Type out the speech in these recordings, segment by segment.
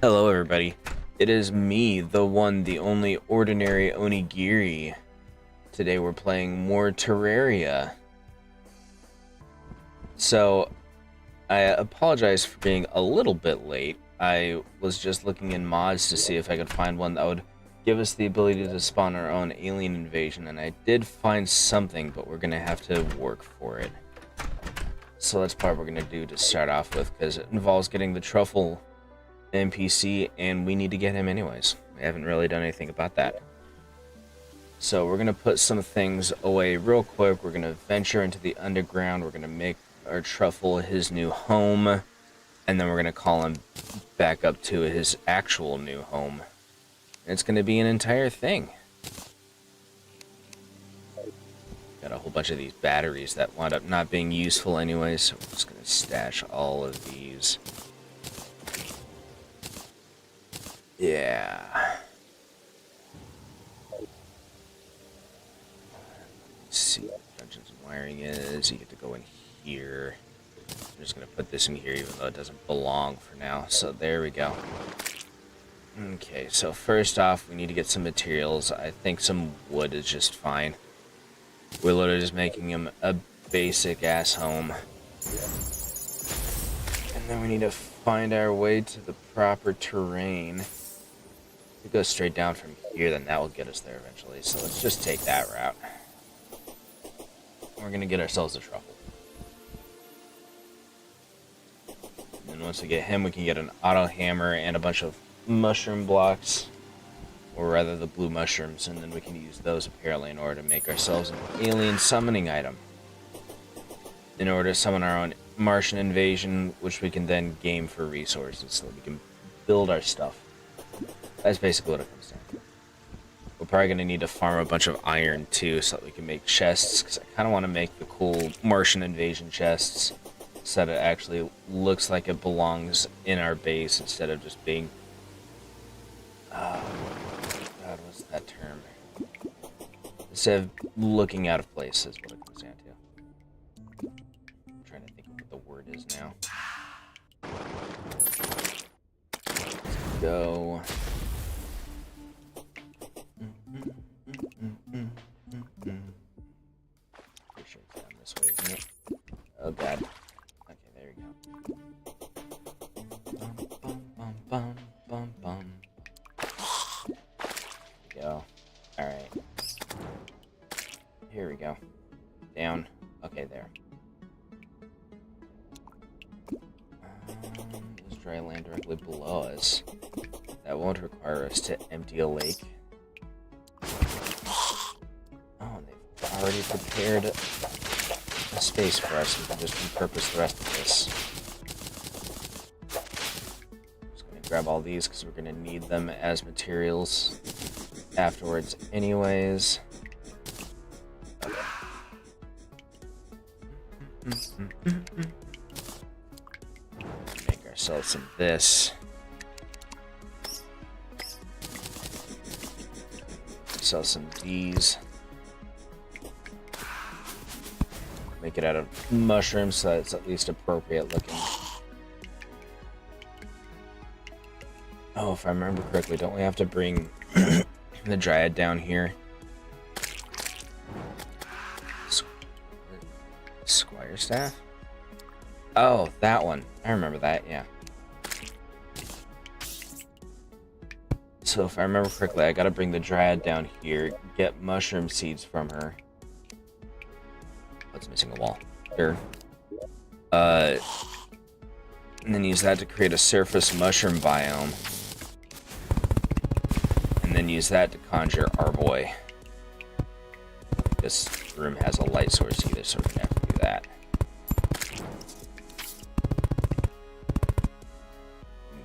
Hello, everybody. It is me, the one, the only ordinary Onigiri. Today we're playing more Terraria. So, I apologize for being a little bit late. I was just looking in mods to see if I could find one that would give us the ability to spawn our own alien invasion, and I did find something, but we're gonna have to work for it. So that's part we're gonna do to start off with, because it involves getting the truffle NPC, and we need to get him anyways. We haven't really done anything about that. So we're going to put some things away real quick. We're going to venture into the underground. We're going to make our truffle his new home, and then we're going to call him back up to his actual new home. And it's going to be an entire thing. Got a whole bunch of these batteries that wound up not being useful anyways, so we're just going to stash all of these. Yeah. Let's see what Dungeons and Wiring is. You get to go in here. I'm just going to put this in here even though it doesn't belong for now. So there we go. Okay, so first off, we need to get some materials. I think some wood is just fine. We're literally just making him a basic-ass home. And then we need to find our way to the proper terrain. If we go straight down from here, then that will get us there eventually. So let's just take that route. We're going to get ourselves a truffle. And then once we get him, we can get an auto hammer and a bunch of mushroom blocks. Or rather, the blue mushrooms. And then we can use those apparently in order to make ourselves an alien summoning item. In order to summon our own Martian invasion, which we can then game for resources so that we can build our stuff. That's basically what it comes down to. We're probably going to need to farm a bunch of iron too so that we can make chests, because I kind of want to make the cool Martian invasion chests so that it actually looks like it belongs in our base instead of just being... God, what's that term? Instead of looking out of place is what it comes down to. I'm trying to think of what the word is now. Let's go. Pretty sure it's down this way, isn't it? Oh god. Okay, there we go. Bum, bum, bum, bum, bum. There we go. Alright. Here we go. Down. Okay, there. There's dry land directly below us. That won't require us to empty a lake. Oh, they've already prepared a space for us. We can just repurpose the rest of this. Just gonna grab all these because we're gonna need them as materials afterwards anyways. Okay. Make ourselves some of this. Sell some of these. Make it out of mushrooms so that it's at least appropriate looking. Oh, if I remember correctly, don't we have to bring the dryad down here? Squire staff? Oh, that one. I remember that, yeah. So if I remember correctly, I gotta bring the dryad down here, get mushroom seeds from her. That's missing a wall. Here. And then use that to create a surface mushroom biome. And then use that to conjure our boy. This room has a light source either, so we're gonna have to do that.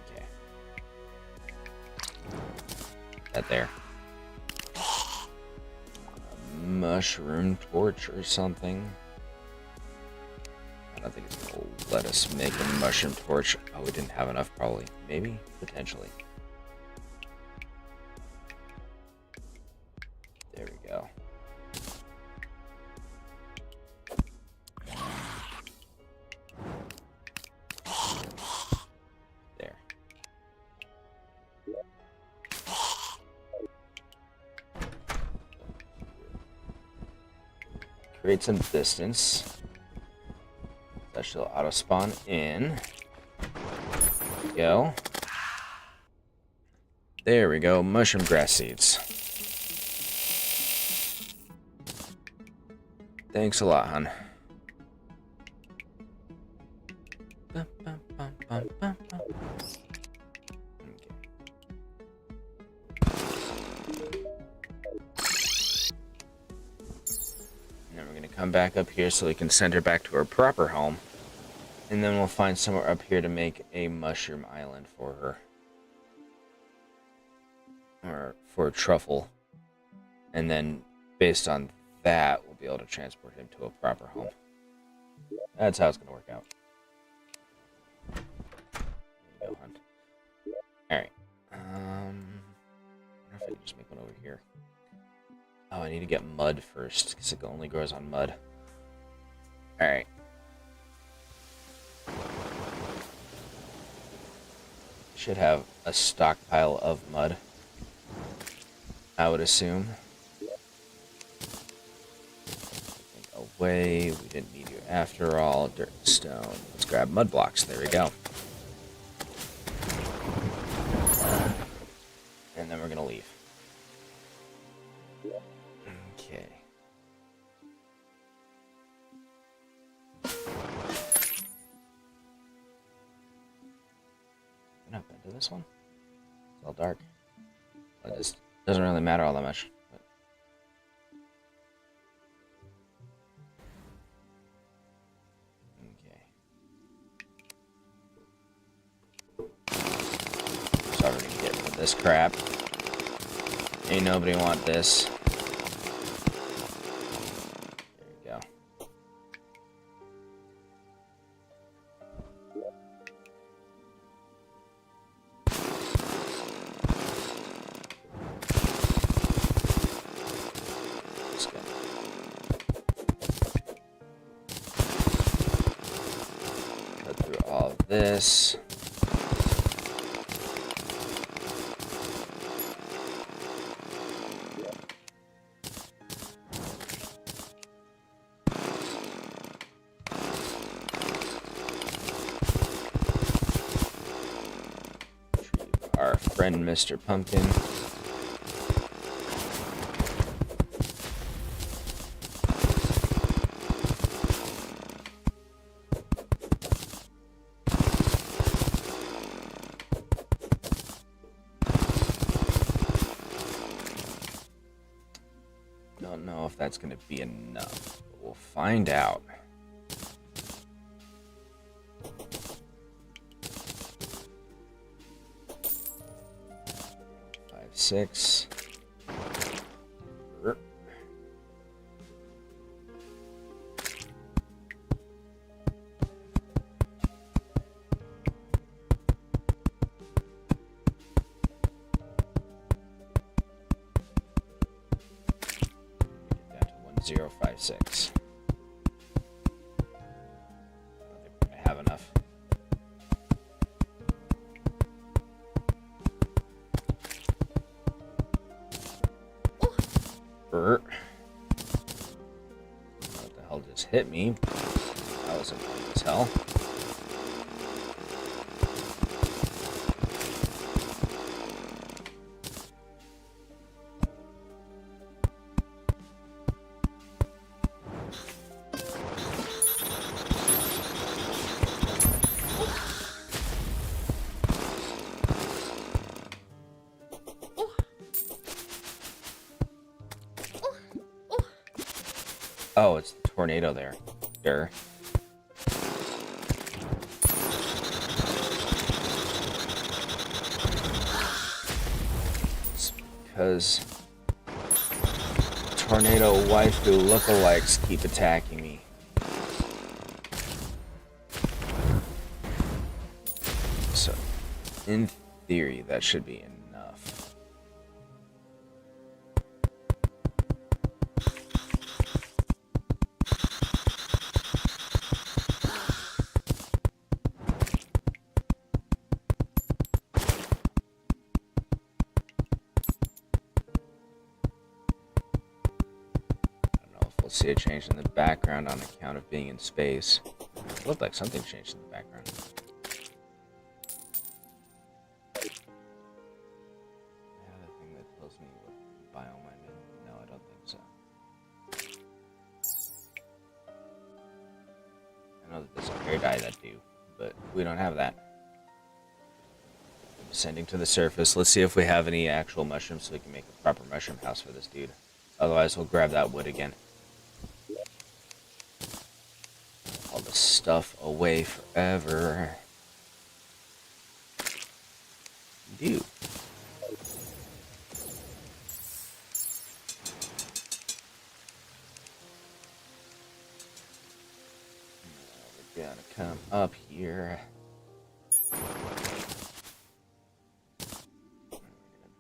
Okay. That there. A mushroom torch or something. I don't think it's gonna let us make a mushroom torch. Oh, we didn't have enough, probably. Maybe? Potentially. There we go. There. create some distance. That should auto spawn in. There we go. There we go. Mushroom grass seeds. Thanks a lot, hon. Come back up here so we can send her back to her proper home. And then we'll find somewhere up here to make a mushroom island for her. Or for a truffle. And then, based on that, we'll be able to transport him to a proper home. That's how it's going to work out. There you go, hunt. Alright. I wonder if I can just make one over here. Oh, I need to get mud first, because it only grows on mud. Alright. Should have a stockpile of mud, I would assume. Away, we didn't need you after all. Dirt and stone. Let's grab mud blocks. There we go. And then we're going to leave. Okay. Can I up into this one? It's all dark. It just doesn't really matter all that much. This crap. Ain't nobody want this. There we go. Let's go. Go through all of this. Our friend Mr. Pumpkin. Don't know if that's going to be enough, but we'll find out. 6. Get down to 1056. I think we're gonna have enough. What the hell just hit me? That was annoying as hell. Oh, it's the tornado there. Durr. It's because tornado waifu lookalikes keep attacking me. So, in theory, that should be enough. see a change in the background on account of being in space. It looked like something changed in the background. I have a thing that tells me what biome I'm in. No, I don't think so. I know that there's a hair dye that do, but we don't have that. Descending to the surface. Let's see if we have any actual mushrooms so we can make a proper mushroom house for this dude. Otherwise, we'll grab that wood again. All the stuff away forever. Dude. We're gonna come up here.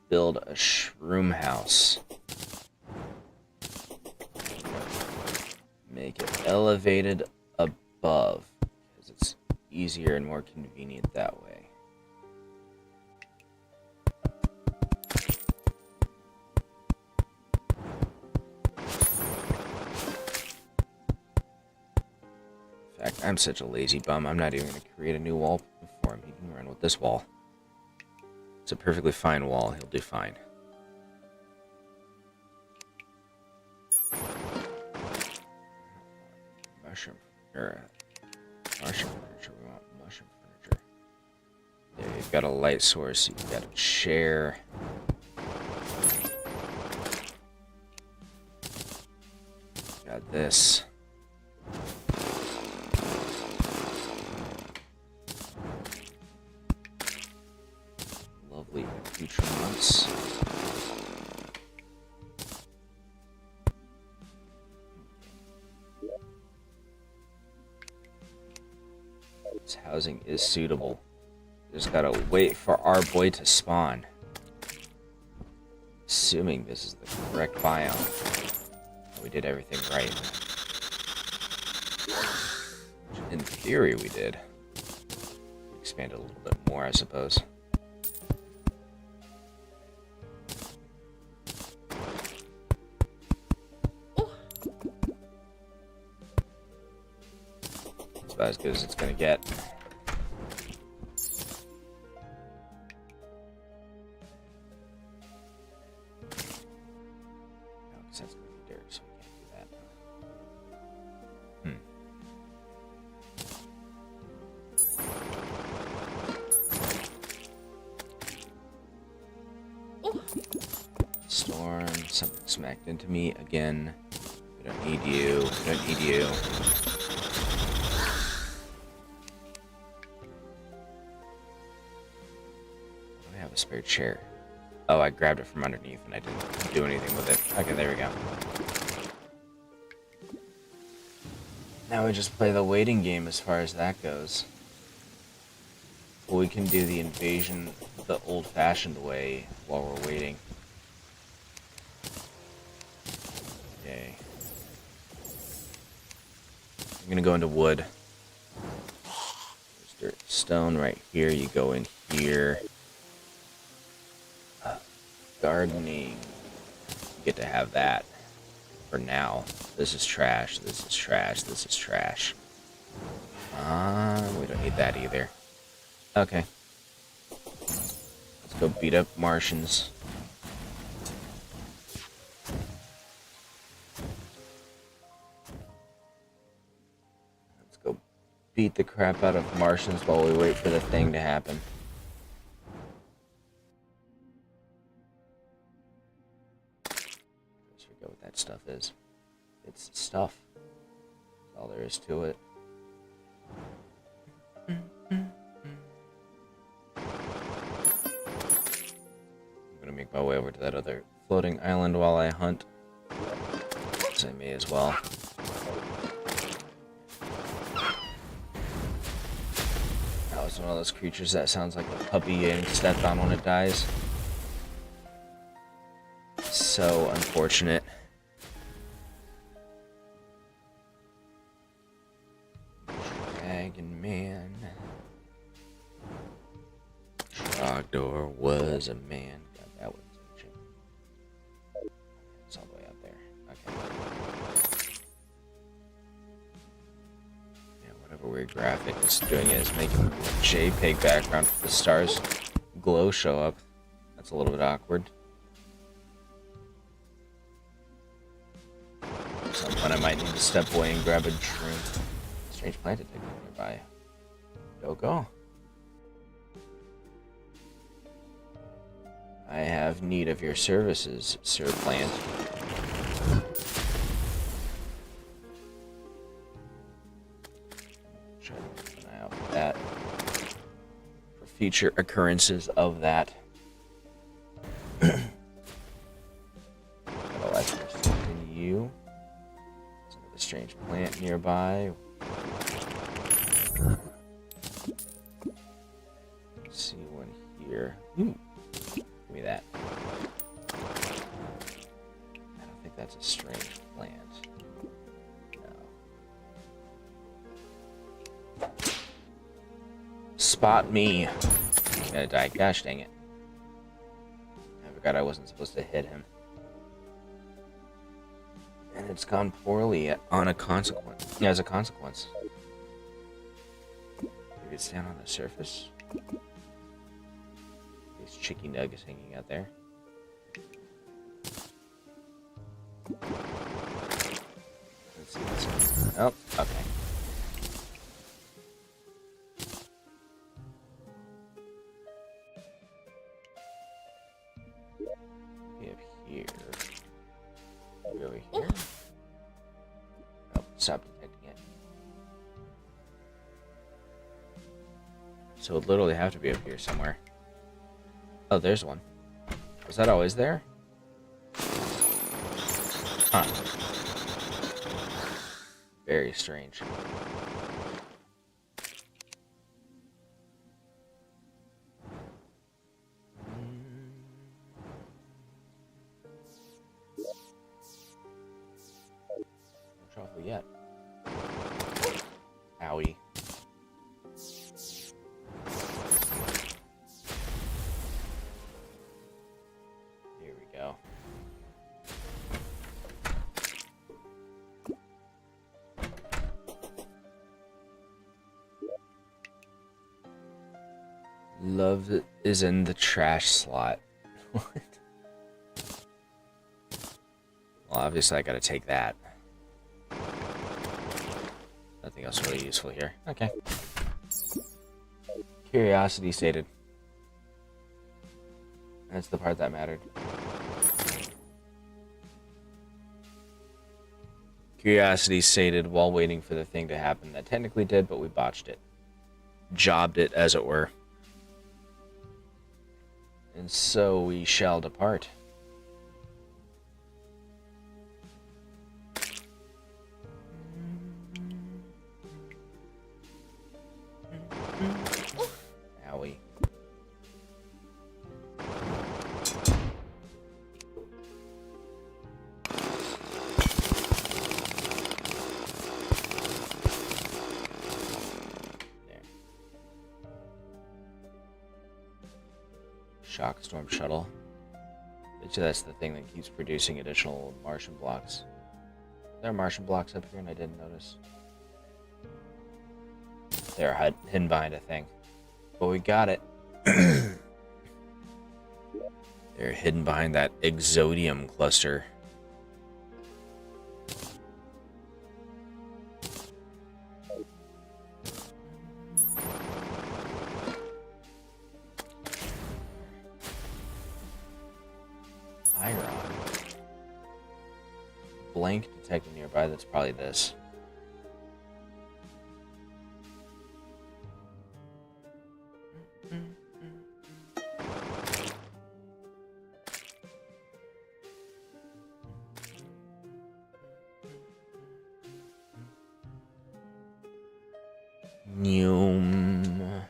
Build a shroom house. Make it elevated above because it's easier and more convenient that way. In fact, I'm such a lazy bum, I'm not even going to create a new wall for him. He can run with this wall. It's a perfectly fine wall. He'll do fine. Mushroom furniture. We want mushroom furniture. There, you've got a light source. You've got a chair. Got this. Lovely accoutrements. This housing is suitable. Just gotta wait for our boy to spawn. Assuming this is the correct biome. We did everything right. In theory, we did. Expand it a little bit more, I suppose. It's about as good as it's gonna get. Storm, something smacked into me again. We don't need you. We don't need you. I have a spare chair. Oh, I grabbed it from underneath and I didn't do anything with it. Okay, there we go. Now we just play the waiting game as far as that goes. We can do the invasion the old-fashioned way while we're waiting. Okay. I'm gonna go into wood. There's dirt, stone right here. You go in here. Gardening. You get to have that for now. This is trash. This is trash. This is trash. We don't need that either. Okay. Let's go beat up Martians. Let's go beat the crap out of Martians while we wait for the thing to happen. Let's forget what that stuff is. It's stuff. That's all there is to it. Make my way over to that other floating island while I hunt. So I may as well. That was one of those creatures that sounds like a puppy getting stepped on when it dies. So unfortunate. Dragon Man. Trogdor was a man. That was ancient. It's all the way up there. Okay. it's doing is making a JPEG background for the stars glow show up. That's a little bit awkward. At some point I might need to step away and grab a drink. Strange plant detector nearby. Go. I have need of your services, Sir Plant. Try to keep an eye out for that. For future occurrences of that. Got a life in you. There's another strange plant nearby. Let's see one here. Ooh. Give me that. I don't think that's a strange plant. No. Spot me. I'm gonna die. Gosh dang it. I forgot I wasn't supposed to hit him. And it's gone poorly on a consequence. Yeah, as a consequence. Maybe it's down on the surface. These chicken nuggets hanging out there. Let's see this. Oh, okay. Maybe up here. Maybe over here. Oh, stop detecting it. So it would literally have to be up here somewhere. Oh, there's one. Was that always there? Huh. Very strange. No trouble yet. Owie. Here we go. Love is in the trash slot. What? Well, obviously I gotta take that. Nothing else really useful here. Okay. Curiosity sated. That's the part that mattered. Curiosity sated while waiting for the thing to happen that technically did, but we botched it. Jobbed it, as it were. And so we shall depart. Owie. Shock storm shuttle. Bet you that's the thing that keeps producing additional Martian blocks. There are Martian blocks up here and I didn't notice. They're hidden behind a thing. But we got it. They're hidden behind that Hexeum cluster. Iron. Blank detected nearby, that's probably this. Neum.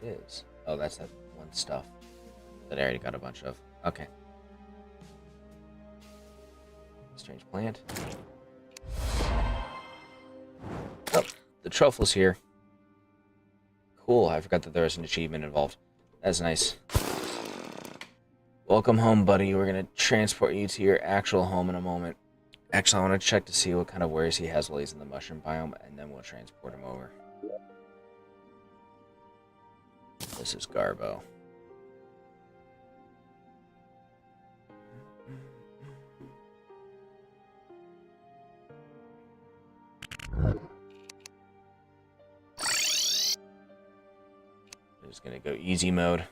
It is. Oh, that's that one stuff that I already got a bunch of. Okay. Strange plant. Oh, the truffle's here. Cool, I forgot that there was an achievement involved. That's nice. Welcome home, buddy. We're gonna transport you to your actual home in a moment. Actually, I want to check to see what kind of wares he has while he's in the mushroom biome, and then we'll transport him over. This is Garbo. Just gonna go easy mode.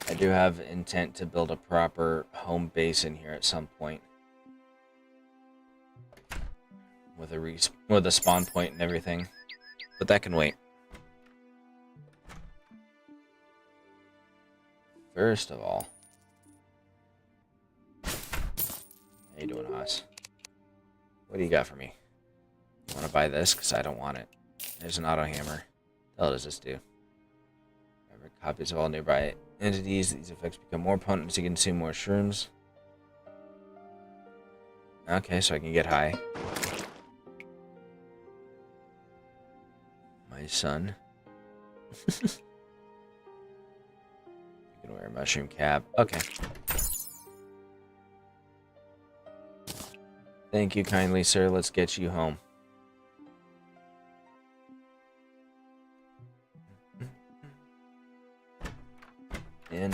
I do have intent to build a proper home base in here at some point. With a spawn point and everything. But that can wait. First of all, how you doing, Haas? What do you got for me? You want to buy this? Because I don't want it. There's an auto hammer. The hell does this do? Copies of all nearby entities. These effects become more potent as you consume more shrooms. Okay, so I can get high. My son. You can wear a mushroom cap. Okay. Thank you kindly, sir. Let's get you home. In.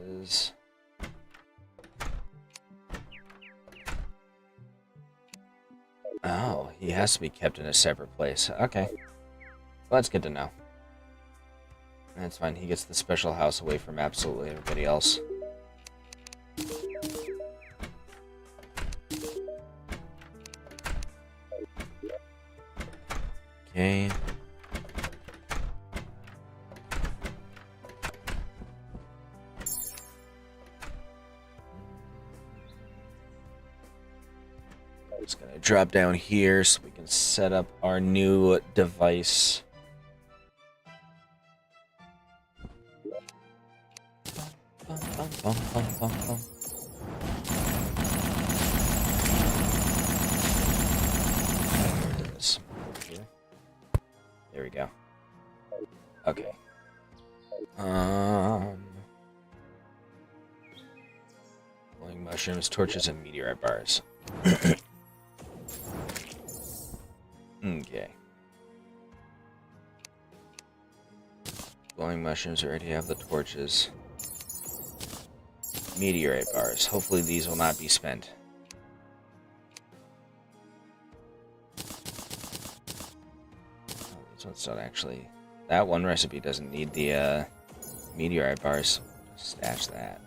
Is. Oh, he has to be kept in a separate place. Okay. Well, that's good to know. That's fine. He gets the special house away from absolutely everybody else. Okay. Just gonna drop down here so we can set up our new device. There we go. Okay. Glowing mushrooms, torches, and meteorite bars. Okay. Glowing mushrooms, already have the torches. Meteorite bars. Hopefully these will not be spent. So it's not actually... That one recipe doesn't need the meteorite bars. Stash that.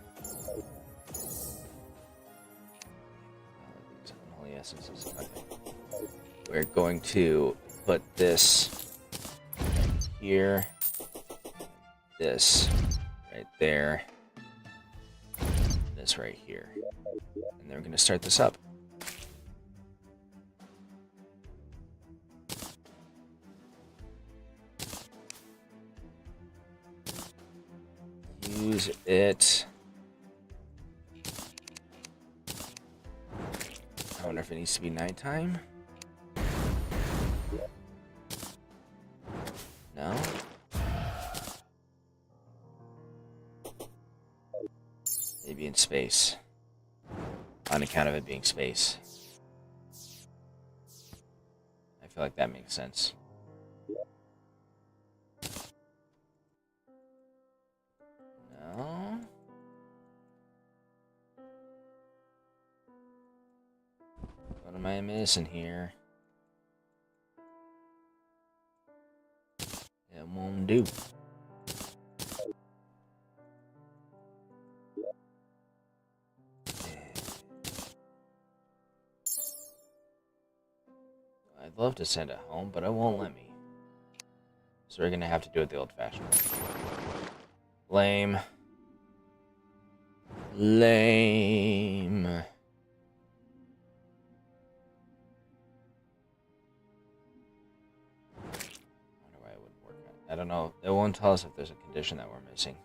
Unholy essences. Okay. We're going to put this here. This right there. This right here. And then we're going to start this up. Use it. I wonder if it needs to be nighttime. No? Maybe in space. On account of it being space. I feel like that makes sense. No? What am I missing here? It won't do. I'd love to send it home, but it won't let me. So we're gonna have to do it the old-fashioned way. Lame. Lame. I wonder why it wouldn't work out. I don't know. It won't tell us if there's a condition that we're missing.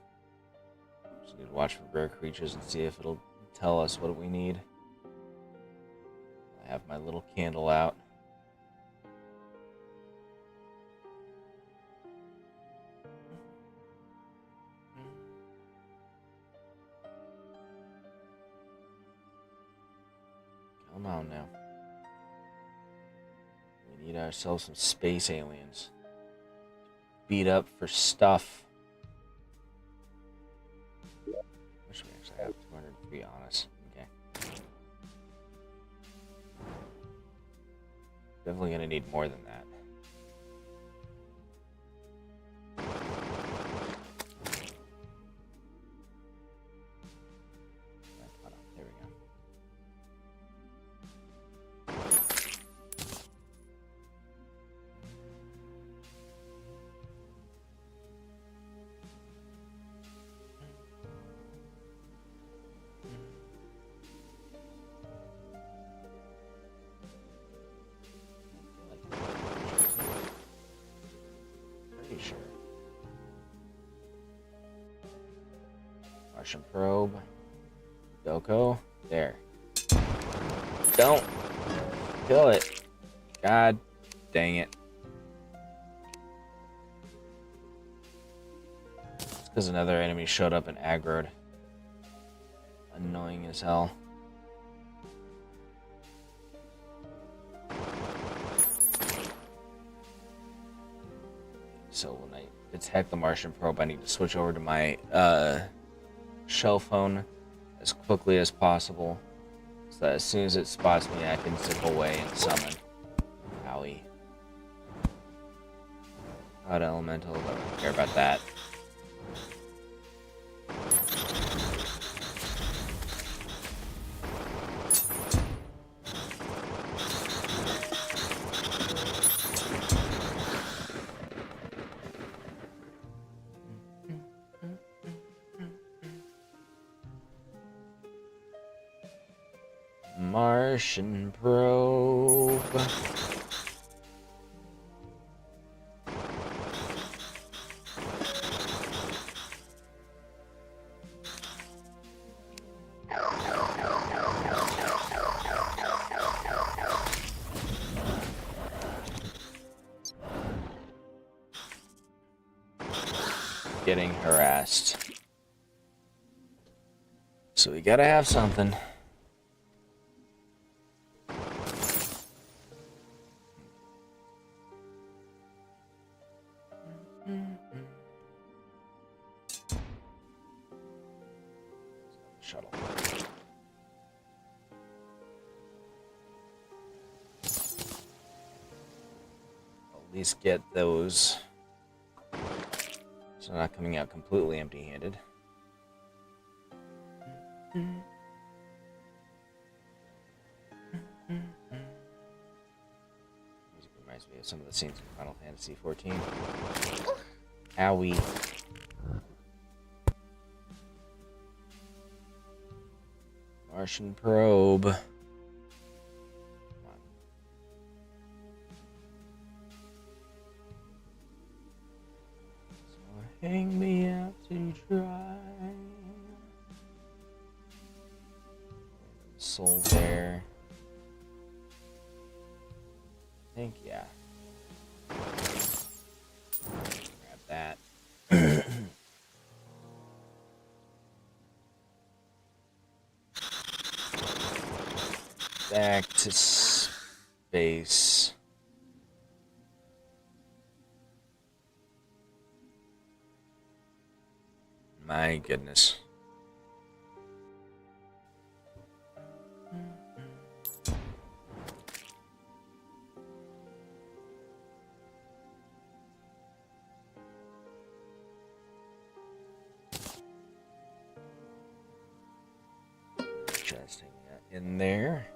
Just need to watch for rare creatures and see if it'll tell us what we need. I have my little candle out. Come on now. We need ourselves some space aliens. Beat up for stuff. Wish we actually have 203 on us. Okay. Definitely gonna need more than that. There we go. Pretty sure. Martian probe. Doko. There. Don't kill it. God dang it. It's because another enemy showed up and aggroed. Annoying as hell. So when I detect the Martian probe, I need to switch over to my shell phone as quickly as possible, so that as soon as it spots me, I can zip away and summon. Owie. Cloud Elemental, don't really care about that. Martian probe. Getting harassed. So we gotta have something. Shuttle. At least get those. So not coming out completely empty-handed. Music reminds me of some of the scenes in Final Fantasy XIV. Owie. Martian probe. Come on. So hang me out to dry. Soul there. I think, yeah. Grab that. Back to space. My goodness. Just hang that in there.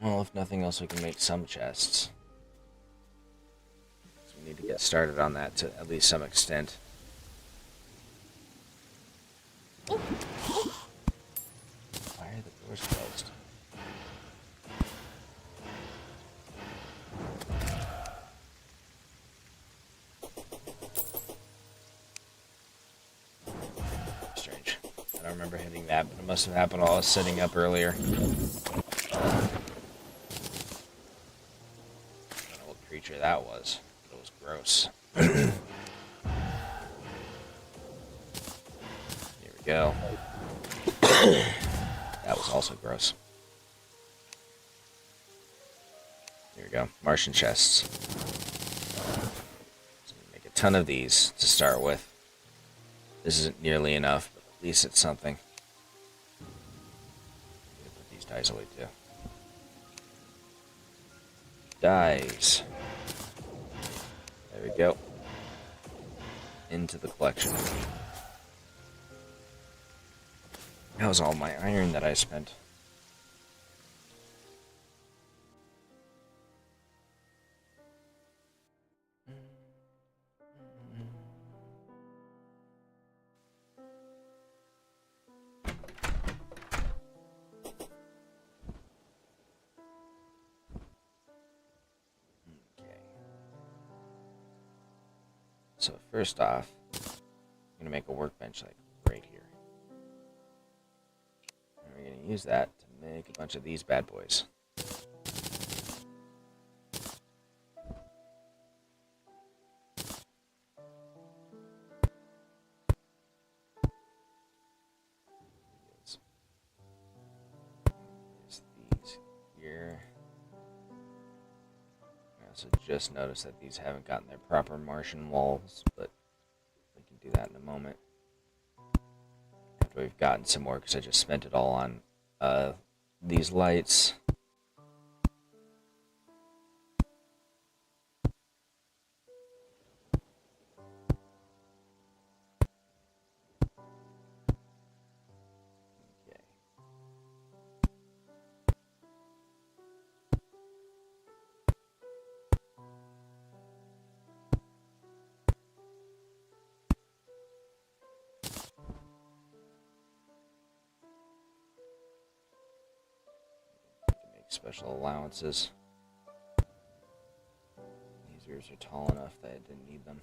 Well, if nothing else, we can make some chests. So we need to get started on that to at least some extent. Why are the doors closed? Strange. I don't remember hitting that, but it must have happened while I was setting up earlier. Creature that was. It was gross. also gross. Here we go. Martian chests. So make a ton of these to start with. This isn't nearly enough, but at least it's something. Put these dies away too. Dies. There we go. Into the collection. That was all my iron that I spent. So first off, I'm going to make a workbench like right here. And we're going to use that to make a bunch of these bad boys. Use these here. I also just noticed that these haven't gotten their proper Martian walls, but we can do that in a moment. After we've gotten some more, because I just spent it all on these lights. Okay. Make special allowances. These ears are tall enough that I didn't need them.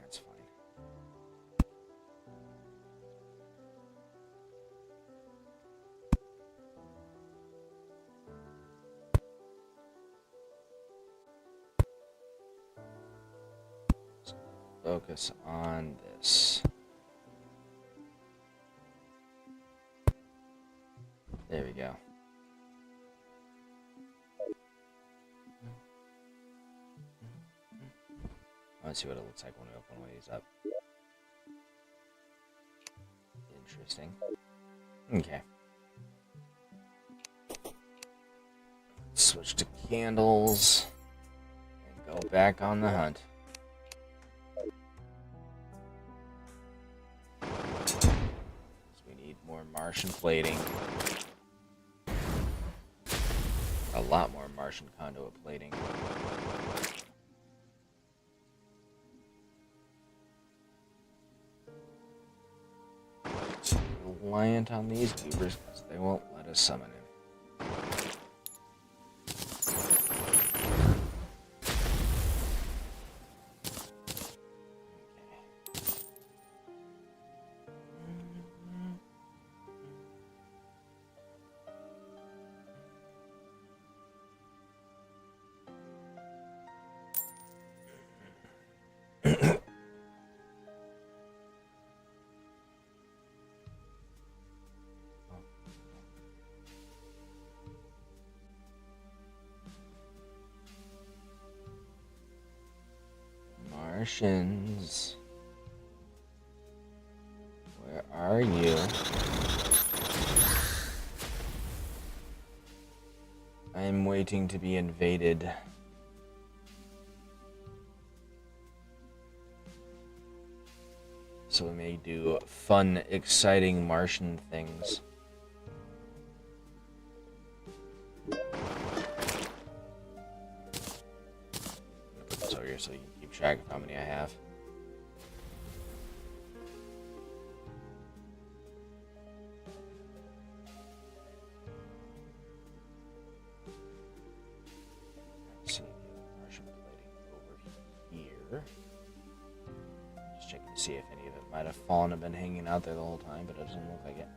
That's fine. So focus on this. There we go. Let's see what it looks like when we open one of these up. Interesting. Okay. Switch to candles. And go back on the hunt. So we need more Martian plating. A lot more Martian conduit plating. Reliant on these goobers because they won't let us summon him. Martians, where are you? I'm waiting to be invaded. So we may do fun, exciting Martian things. Put this over here so you can keep track of how many I have. Let's see the Martian plating over here. Just checking to see if any of it might have fallen and been hanging out there the whole time, but it doesn't look like it.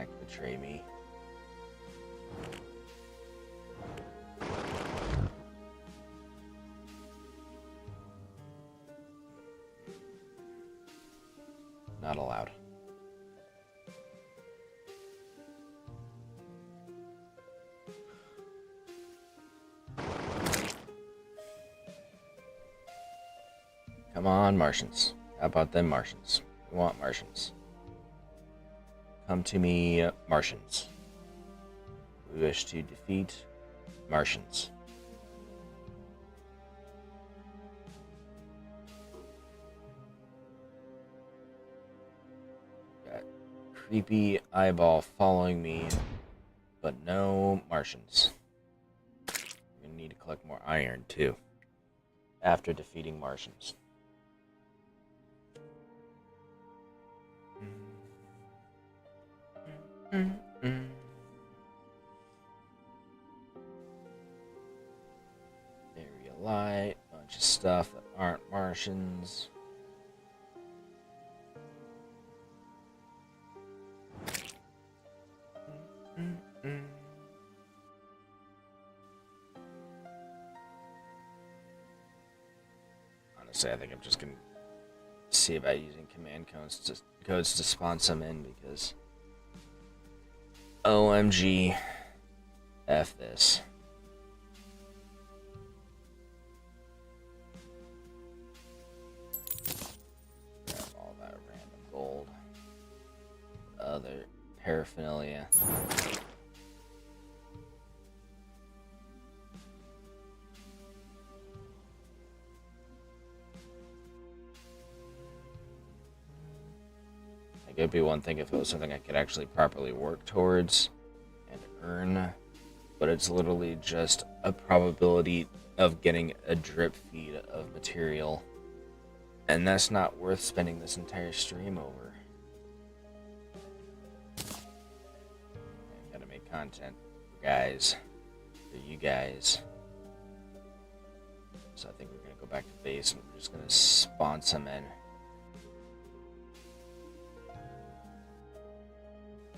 attack betray me. Not allowed. Come on, Martians. How about them Martians? We want Martians. Come to me, Martians. We wish to defeat Martians. Got creepy eyeball following me, but no Martians. We're gonna need to collect more iron too after defeating Martians. Area light, bunch of stuff that aren't Martians. Honestly, I think I'm just gonna see about using command codes to spawn some in because OMG F this. Grab all that random gold. Other paraphernalia. Like, it'd be one thing if it was something I could actually properly work towards and earn, but it's literally just a probability of getting a drip feed of material, and that's not worth spending this entire stream over. I gotta make content for guys, for you guys. So I think we're gonna go back to base and we're just gonna spawn some in.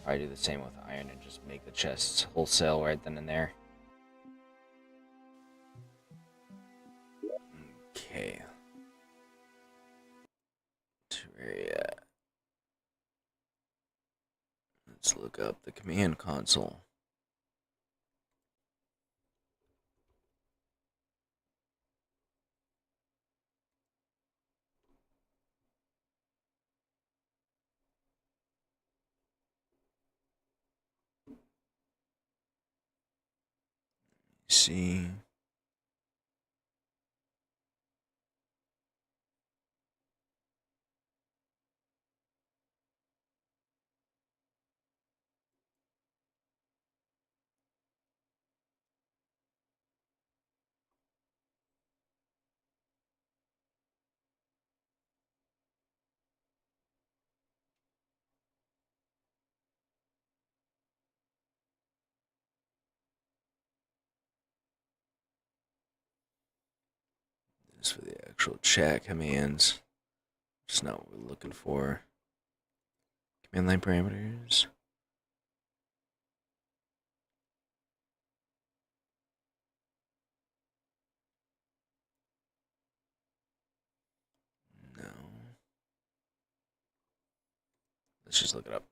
Probably do the same with iron and just make the chests wholesale right then and there. Okay. Terraria. Let's look up the command console. See. This for the actual chat commands. Just not what we're looking for. Command line parameters. No. Let's just look it up.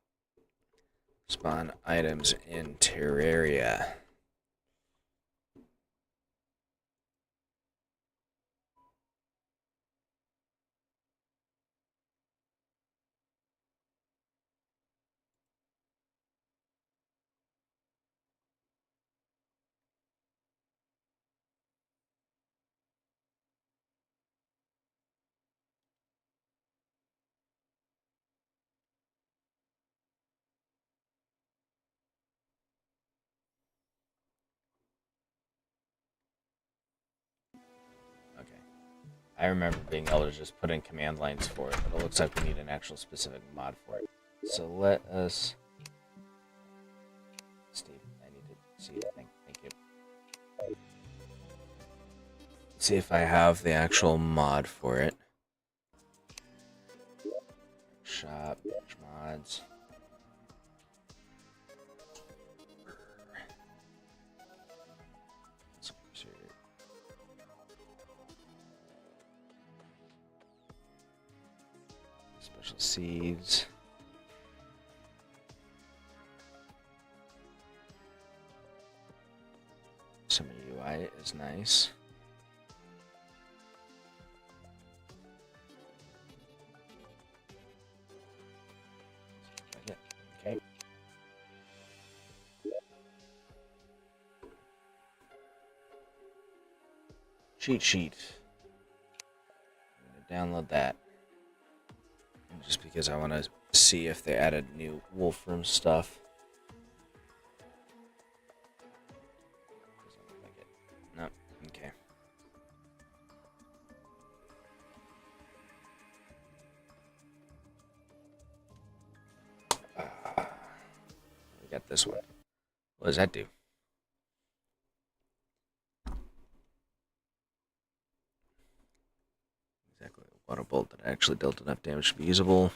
Spawn items in Terraria. Okay. I remember being able to just put in command lines for it, but it looks like we need an actual specific mod for it. So let us... Steve, I need to see the thing. Thank you. See if I have the actual mod for it. Shop, mods. Special seeds. Some UI is nice. Okay. Cheat sheet. I'm gonna download that. Just because I want to see if they added new Wolfram stuff. Doesn't look like it. No. Okay. We got this one. What does that do? Exactly. A water bolt that actually dealt enough damage to be usable.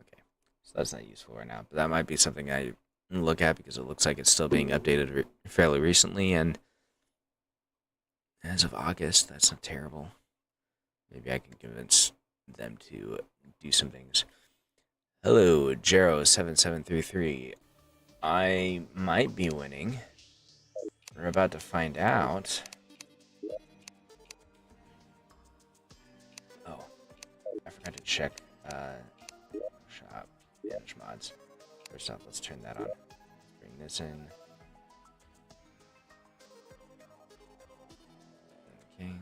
Okay. So that's not useful right now, but that might be something I look at because it looks like it's still being updated fairly recently, and as of August, that's not terrible. Maybe I can convince them to do some things. Hello, Jero7733. I might be winning. We're about to find out. Oh, I forgot to check shop manage mods. First off, let's turn that on. Let's bring this in. Okay.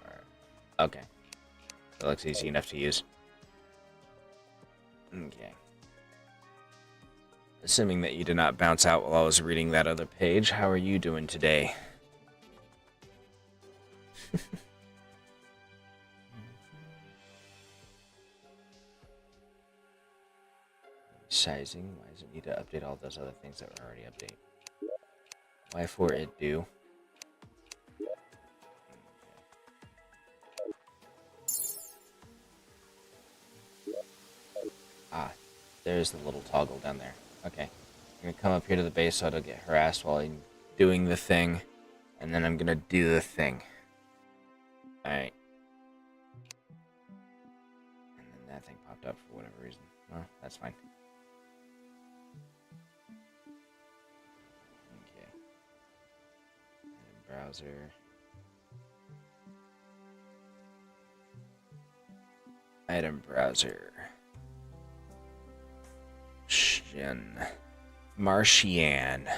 Alright. Okay. That looks easy enough to use. Okay. Assuming that you did not bounce out while I was reading that other page, how are you doing today? Sizing. Why does it need to update all those other things that were already updated? Why for it do? Ah, there's the little toggle down there. Okay. I'm gonna come up here to the base so I don't get harassed while I'm doing the thing. And then I'm gonna do the thing. Alright. And then that thing popped up for whatever reason. Well, that's fine. Okay. And browser. Item browser. Martian.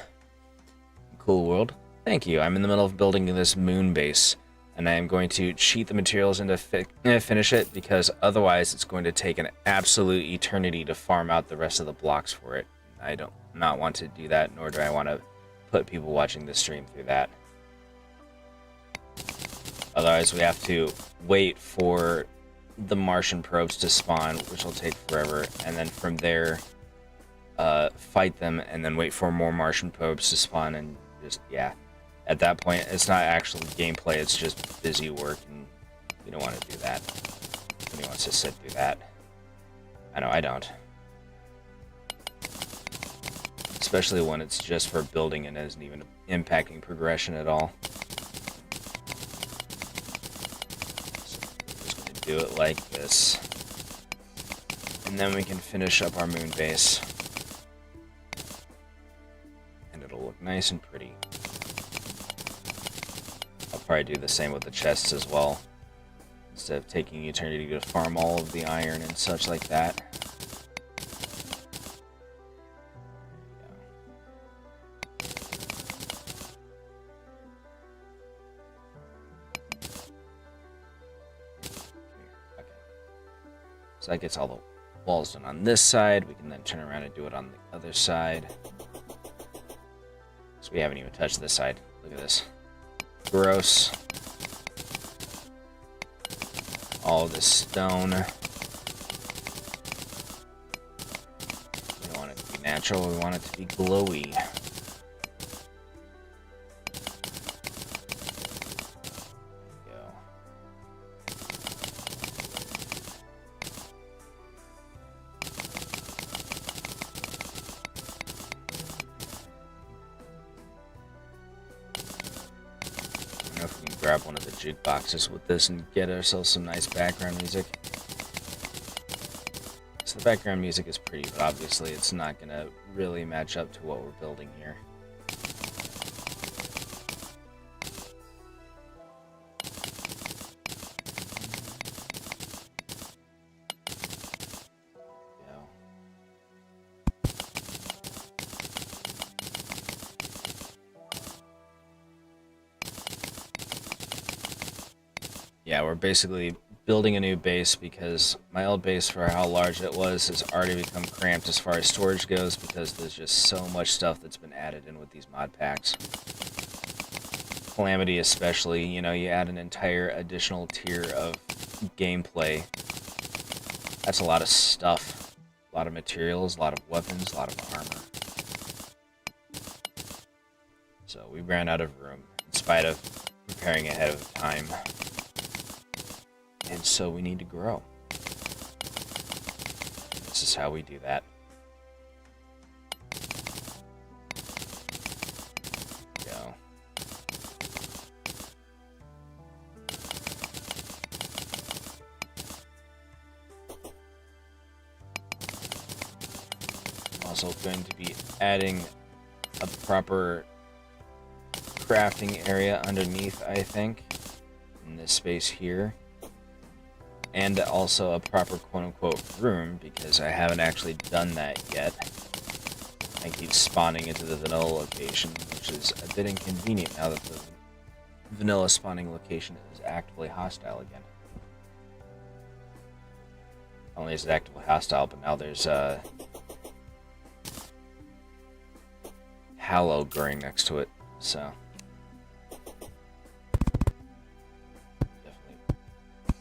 Cool world. Thank you. I'm in the middle of building this moon base, and I am going to cheat the materials into finish it, because otherwise it's going to take an absolute eternity to farm out the rest of the blocks for it. I don't not want to do that, nor do I want to put people watching the stream through that. Otherwise we have to wait for the Martian probes to spawn, which will take forever, and then from there fight them, and then wait for more Martian probes to spawn, and just, yeah. At that point, it's not actual gameplay, it's just busy work, and you don't want to do that. Nobody wants to sit through that. I know I don't. Especially when it's just for building and isn't even impacting progression at all. So we're just going to do it like this. And then we can finish up our moon base. And it'll look nice and pretty. I'll probably do the same with the chests as well. Instead of taking eternity to farm all of the iron and such like that. So that gets all the walls done on this side. We can then turn around and do it on the other side. So we haven't even touched this side. Look at this. Gross. All this stone. We don't want it to be natural, we want it to be glowy. Grab one of the jukeboxes with this and get ourselves some nice background music. So the background music is pretty, but obviously it's not going to really match up to what we're building here. Yeah, we're basically building a new base because my old base, for how large it was, has already become cramped as far as storage goes because there's just so much stuff that's been added in with these mod packs. Calamity especially, you know, you add an entire additional tier of gameplay. That's a lot of stuff. A lot of materials, a lot of weapons, a lot of armor. So we ran out of room in spite of preparing ahead of time. And so we need to grow. This is how we do that. Go. Also going to be adding a proper crafting area underneath, I think, in this space here. And also a proper quote-unquote room, because I haven't actually done that yet. I keep spawning into the vanilla location, which is a bit inconvenient now that the vanilla spawning location is actively hostile again. Not only is it actively hostile, but now there's Hallow growing next to it, so...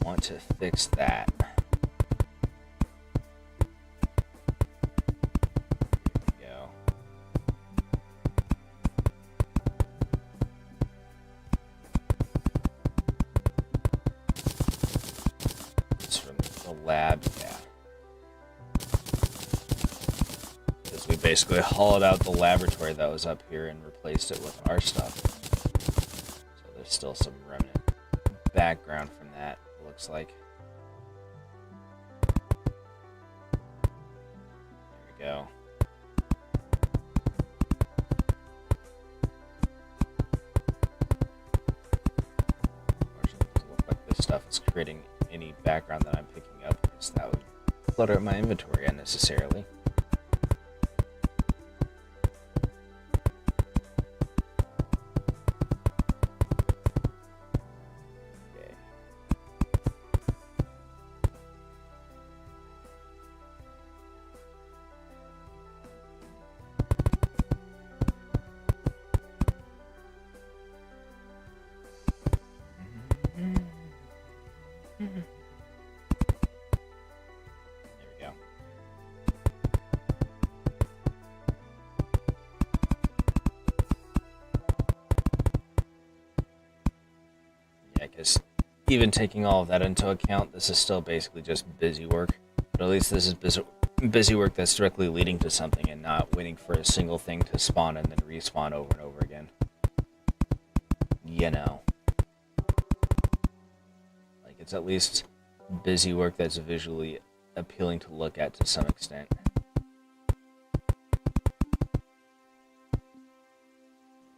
want to fix that. There we go. It's from the lab, yeah. Because we basically hollowed out the laboratory that was up here and replaced it with our stuff. So there's still some remnant background from that. Looks like. There we go. Unfortunately, it doesn't look like this stuff is creating any background that I'm picking up, because that would clutter my inventory unnecessarily. Even taking all of that into account, this is still basically just busy work. But at least this is busy work that's directly leading to something and not waiting for a single thing to spawn and then respawn over and over again. You know. Like, it's at least busy work that's visually appealing to look at to some extent.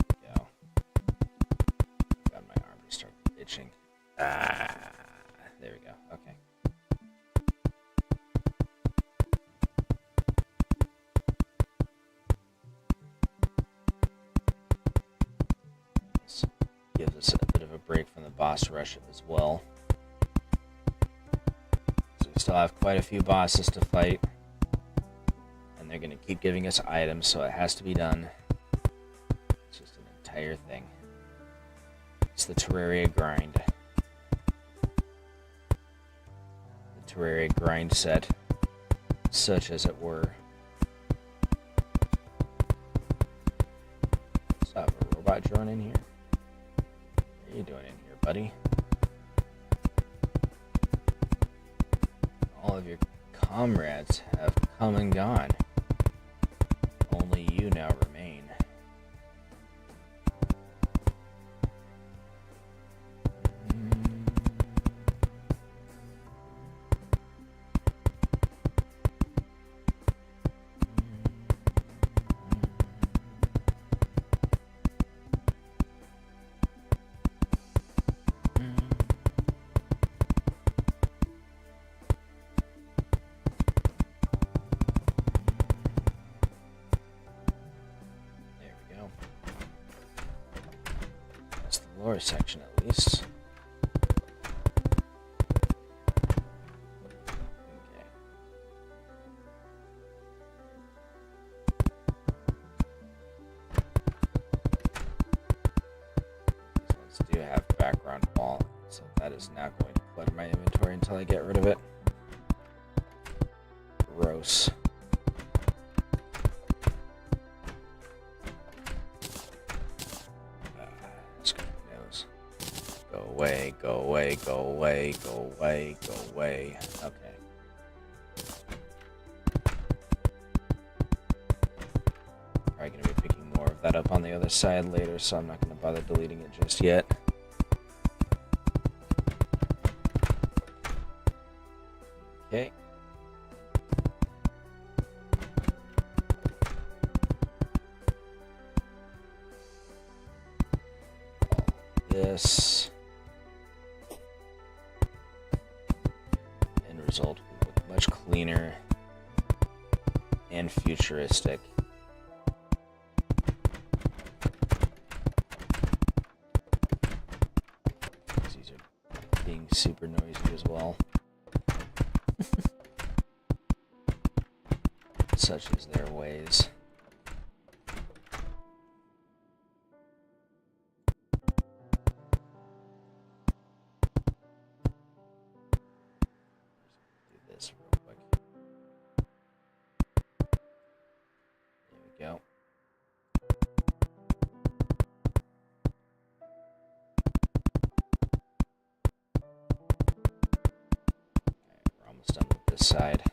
Go. God, my arm just started itching. There we go. Okay. This gives us a bit of a break from the boss rush as well. So we still still have quite a few bosses to fight. And they're going to keep giving us items, so it has to be done. It's just an entire thing. It's the Terraria grind. The Terraria grind set, such as it were. Stop, a robot drone in here? What are you doing in here, buddy? All of your comrades have come and gone. Only you now remain. Lower section at least. Okay. These ones do have background wall, so that is not going to clutter my inventory until I get rid of it. Gross. Away, go away, go away, go away, go away. Okay. Probably gonna be picking more of that up on the other side later, so I'm not gonna bother deleting it just yet. Okay. This end result will look much cleaner and futuristic. These are being super noisy as well. Such is their ways. Go. We're almost done with this side.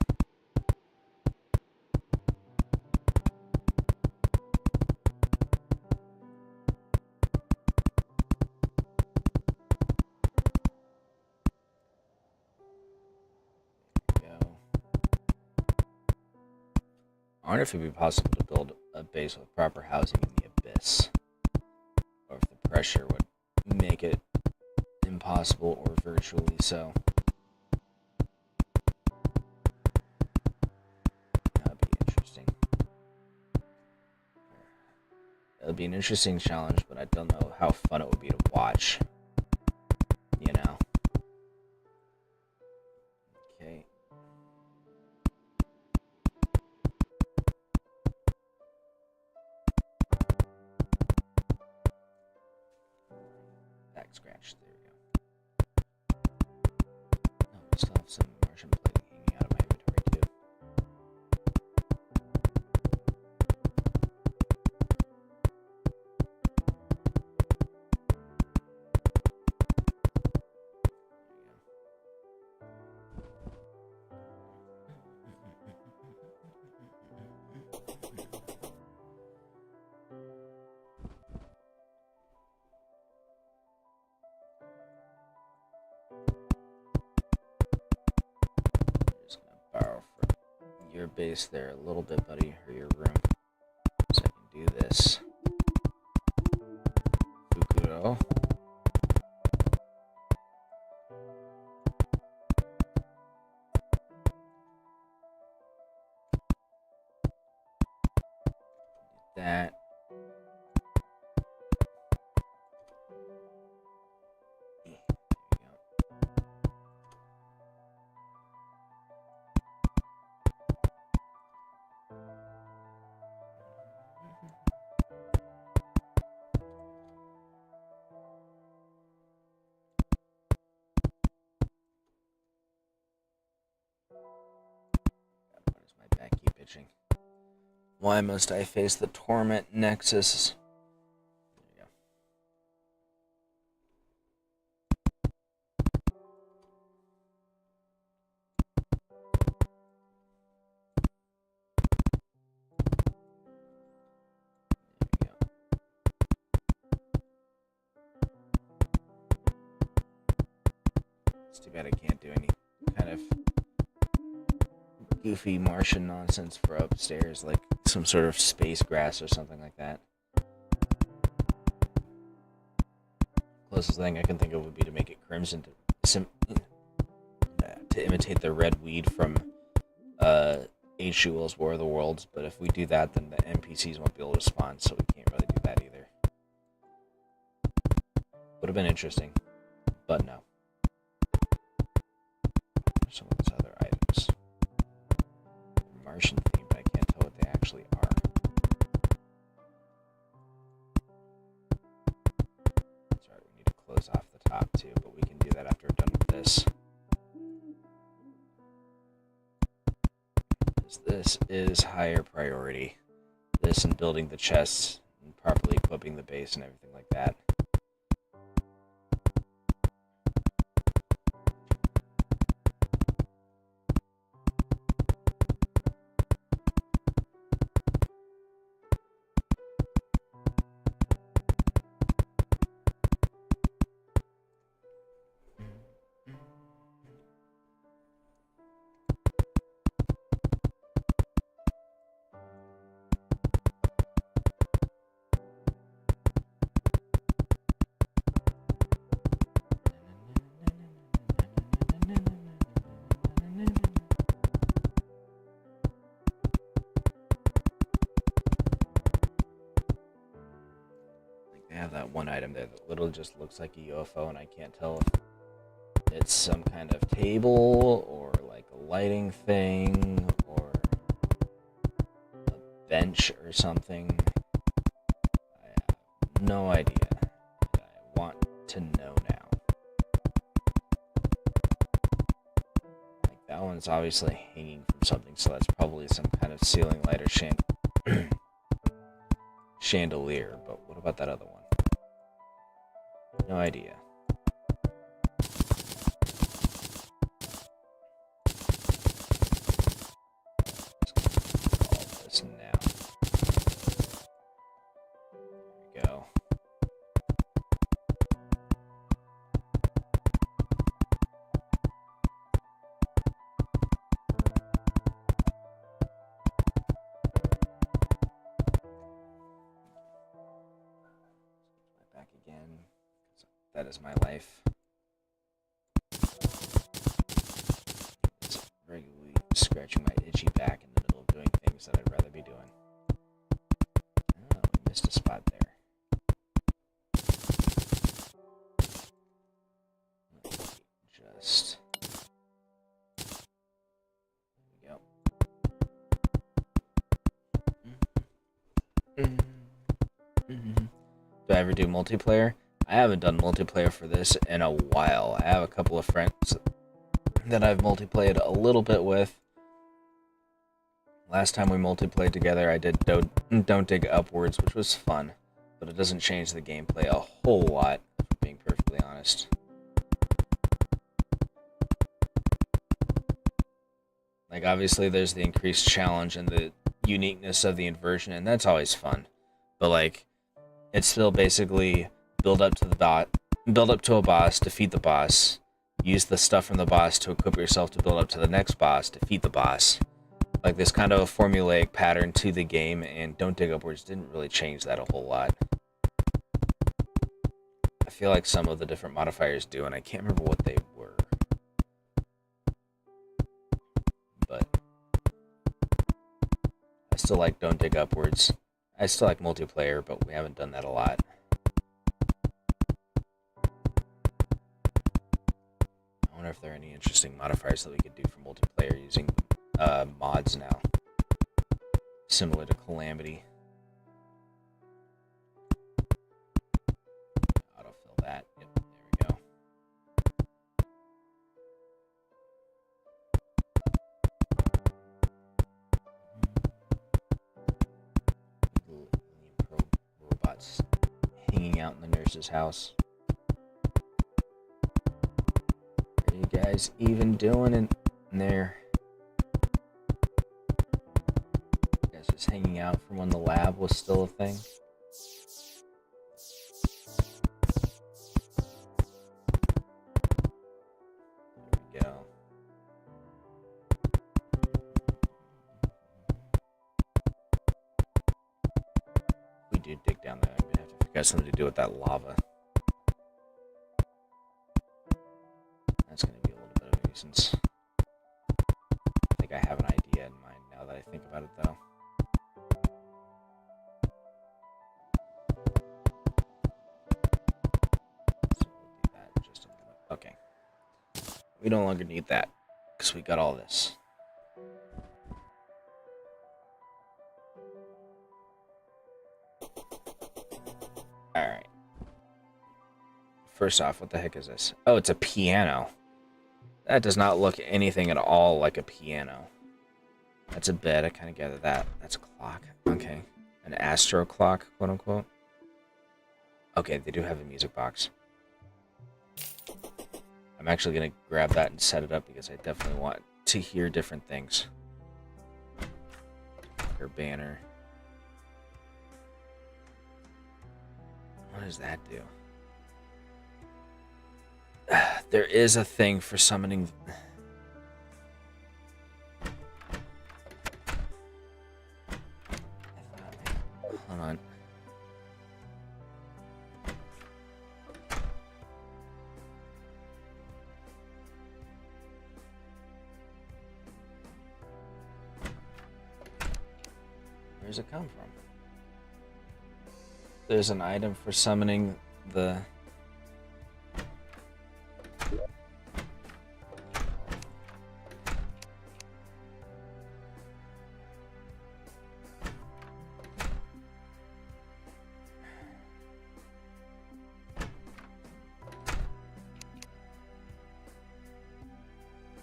I wonder if it would be possible to build a base with proper housing in the abyss, or if the pressure would make it impossible or virtually so. That'd be interesting. It would be an interesting challenge, but I don't know how fun it would be to watch. You know? Okay. Back scratch. There we go. No, I still have some Martian plating hanging out of my inventory too. Just gonna borrow from your base there a little bit, buddy, or your room, so I can do this. Fukuro. That. There we go. glitching. Why must I face the torment nexus? There you go. It's too bad I can't do any kind of goofy Martian nonsense for upstairs, like some sort of space grass or something like that. Closest thing I can think of would be to make it crimson to imitate the red weed from H2O's War of the Worlds, but if we do that, then the NPCs won't be able to spawn, so we can't really do that either. Would have been interesting, but no. Some of those other items. Martian themed, but I can't tell what they actually are. That's right, we need to close off the top too, but we can do that after we're done with this. This is higher priority. This and building the chests and properly equipping the base and everything like that. They have that one item there that literally just looks like a UFO, and I can't tell if it's some kind of table or like a lighting thing or a bench or something. I have no idea. I want to know now. Like that one's obviously hanging from something, so that's probably some kind of ceiling light or chandelier, but what about that other one? No idea. All this now. There we go. Back again. That is my life. It's regularly scratching my itchy back in the middle of doing things that I'd rather be doing. Oh, we missed a spot there. Just... There we go. Do I ever do multiplayer? I haven't done multiplayer for this in a while. I have a couple of friends that I've multiplayed a little bit with. Last time we multiplayed together, I did Don't Dig Upwards, which was fun, but it doesn't change the gameplay a whole lot, if I'm being perfectly honest. Like, obviously, there's the increased challenge and the uniqueness of the inversion, and that's always fun. But, like, it's still basically build up to a boss, defeat the boss, use the stuff from the boss to equip yourself to build up to the next boss, defeat the boss. Like, there's kind of a formulaic pattern to the game, and Don't Dig Upwards didn't really change that a whole lot. I feel like some of the different modifiers do, and I can't remember what they were. But I still like Don't Dig Upwards. I still like multiplayer, but we haven't done that a lot. I wonder if there are any interesting modifiers that we could do for multiplayer using mods now. Similar to Calamity. Autofill that. Yep, there we go. out in the nurse's house. What are you guys even doing in there? You guys just hanging out from when the lab was still a thing? There we go. We do dig down there. I'm gonna have to figure out something to do with that lava. That's gonna be a little bit of a nuisance. I think I have an idea in mind now that I think about it, though. So we'll do that in just a moment. Okay. We no longer need that because we got all this. Alright. First off, what the heck is this? Oh, it's a piano. That does not look anything at all like a piano. That's a bed, I kind of gather that. That's a clock. Okay. An astro clock, quote unquote. Okay, they do have a music box. I'm actually going to grab that and set it up because I definitely want to hear different things. Your banner. What does that do? There is a thing for summoning. Hold on. Where does it come from? There's an item for summoning the...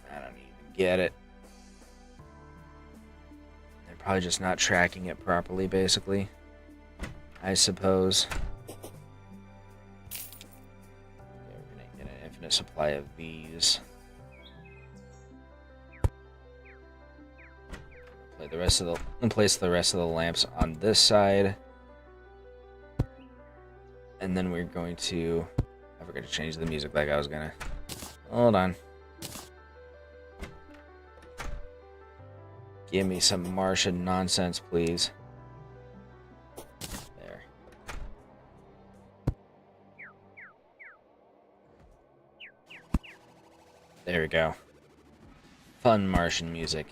I don't even get it. They're probably just not tracking it properly, basically. I suppose. Okay, we're gonna get an infinite supply of these. Place the rest of the lamps on this side. And then we're going to... I forgot to change the music like I was gonna. Hold on. Give me some Martian nonsense, please. There. There we go. Fun Martian music.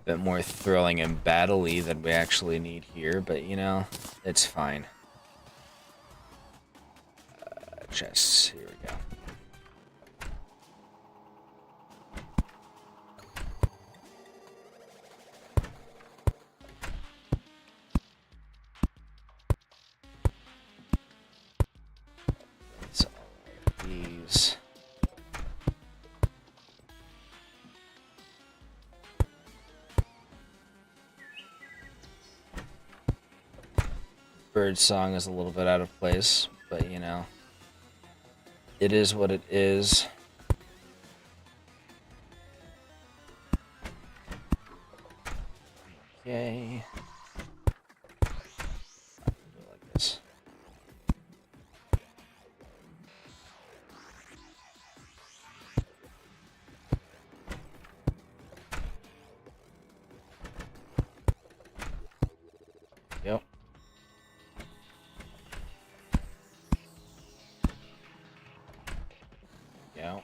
Bit more thrilling and battle-y than we actually need here, but you know, it's fine. Chests, here we go. So, these... Bird song is a little bit out of place, but you know, it is what it is. Okay. Like this. Yep. Yeah.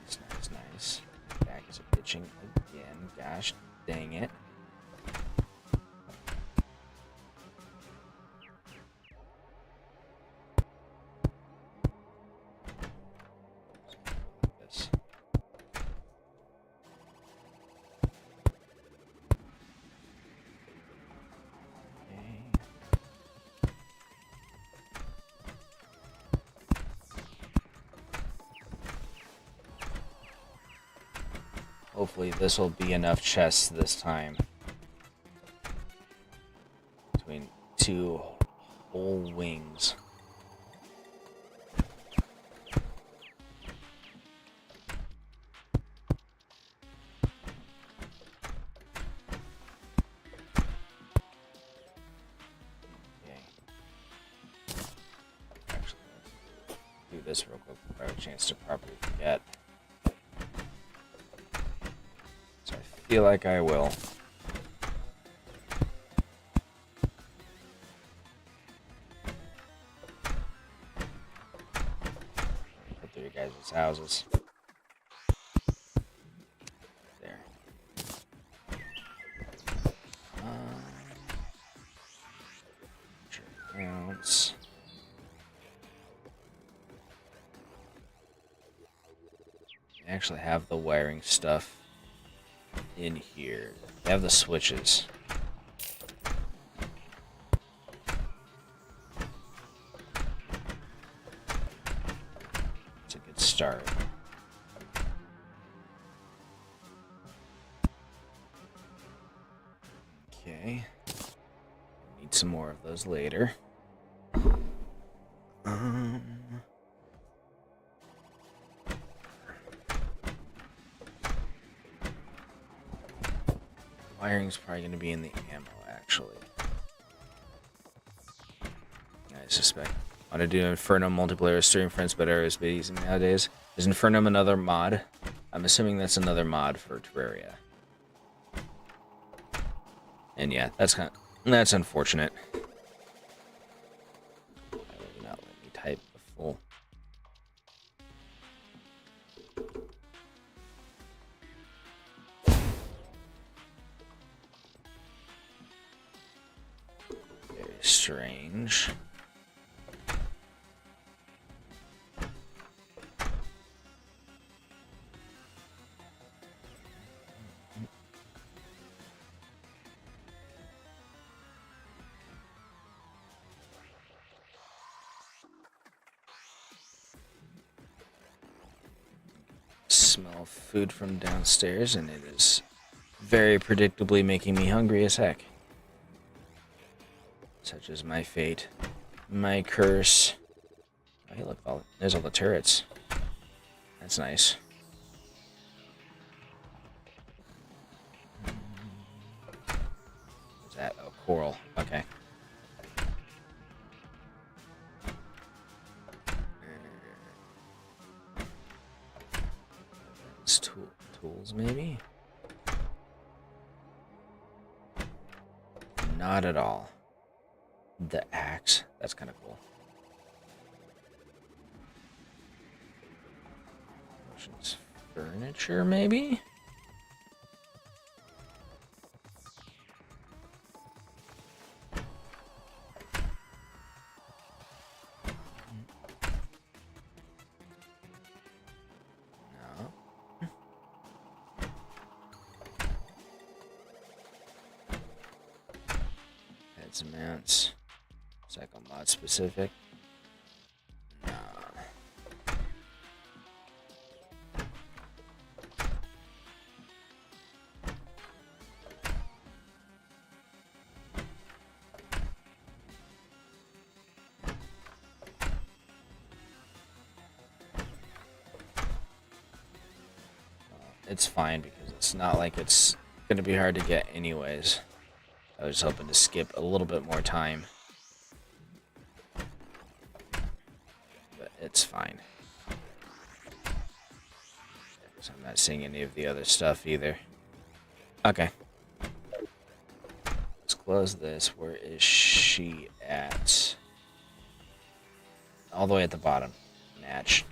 Nice, nice. Back is itching again. Gosh dang it. This. Okay. Hopefully this will be enough chests this time. Between 2 whole wings. Do this real quick before I have a chance to properly forget. So I feel like I will. Put through your guys' houses. There. Counts. I actually have the wiring stuff in here. I have the switches. It's a good start. Okay. Need some more of those later. Wiring's probably going to be in the ammo, actually. I suspect. I want to do Inferno multiplayer stream friends, but is easy nowadays. Is Inferno another mod? I'm assuming that's another mod for Terraria. And yeah, that's unfortunate. Why will you not let me type the full? Very strange. Smell food from downstairs, and it is very predictably making me hungry as heck. Such is my fate, my curse. Oh, hey, look, there's all the turrets. That's nice. What's that? Oh, coral. Okay. Tools, maybe? Not at all. The axe. That's kind of cool. Furniture, maybe? Amounts. Cycle mod specific. No. It's fine because it's not like it's gonna be hard to get anyways. I was hoping to skip a little bit more time. But it's fine. So I'm not seeing any of the other stuff either. Okay. Let's close this. Where is she at? All the way at the bottom. Natch.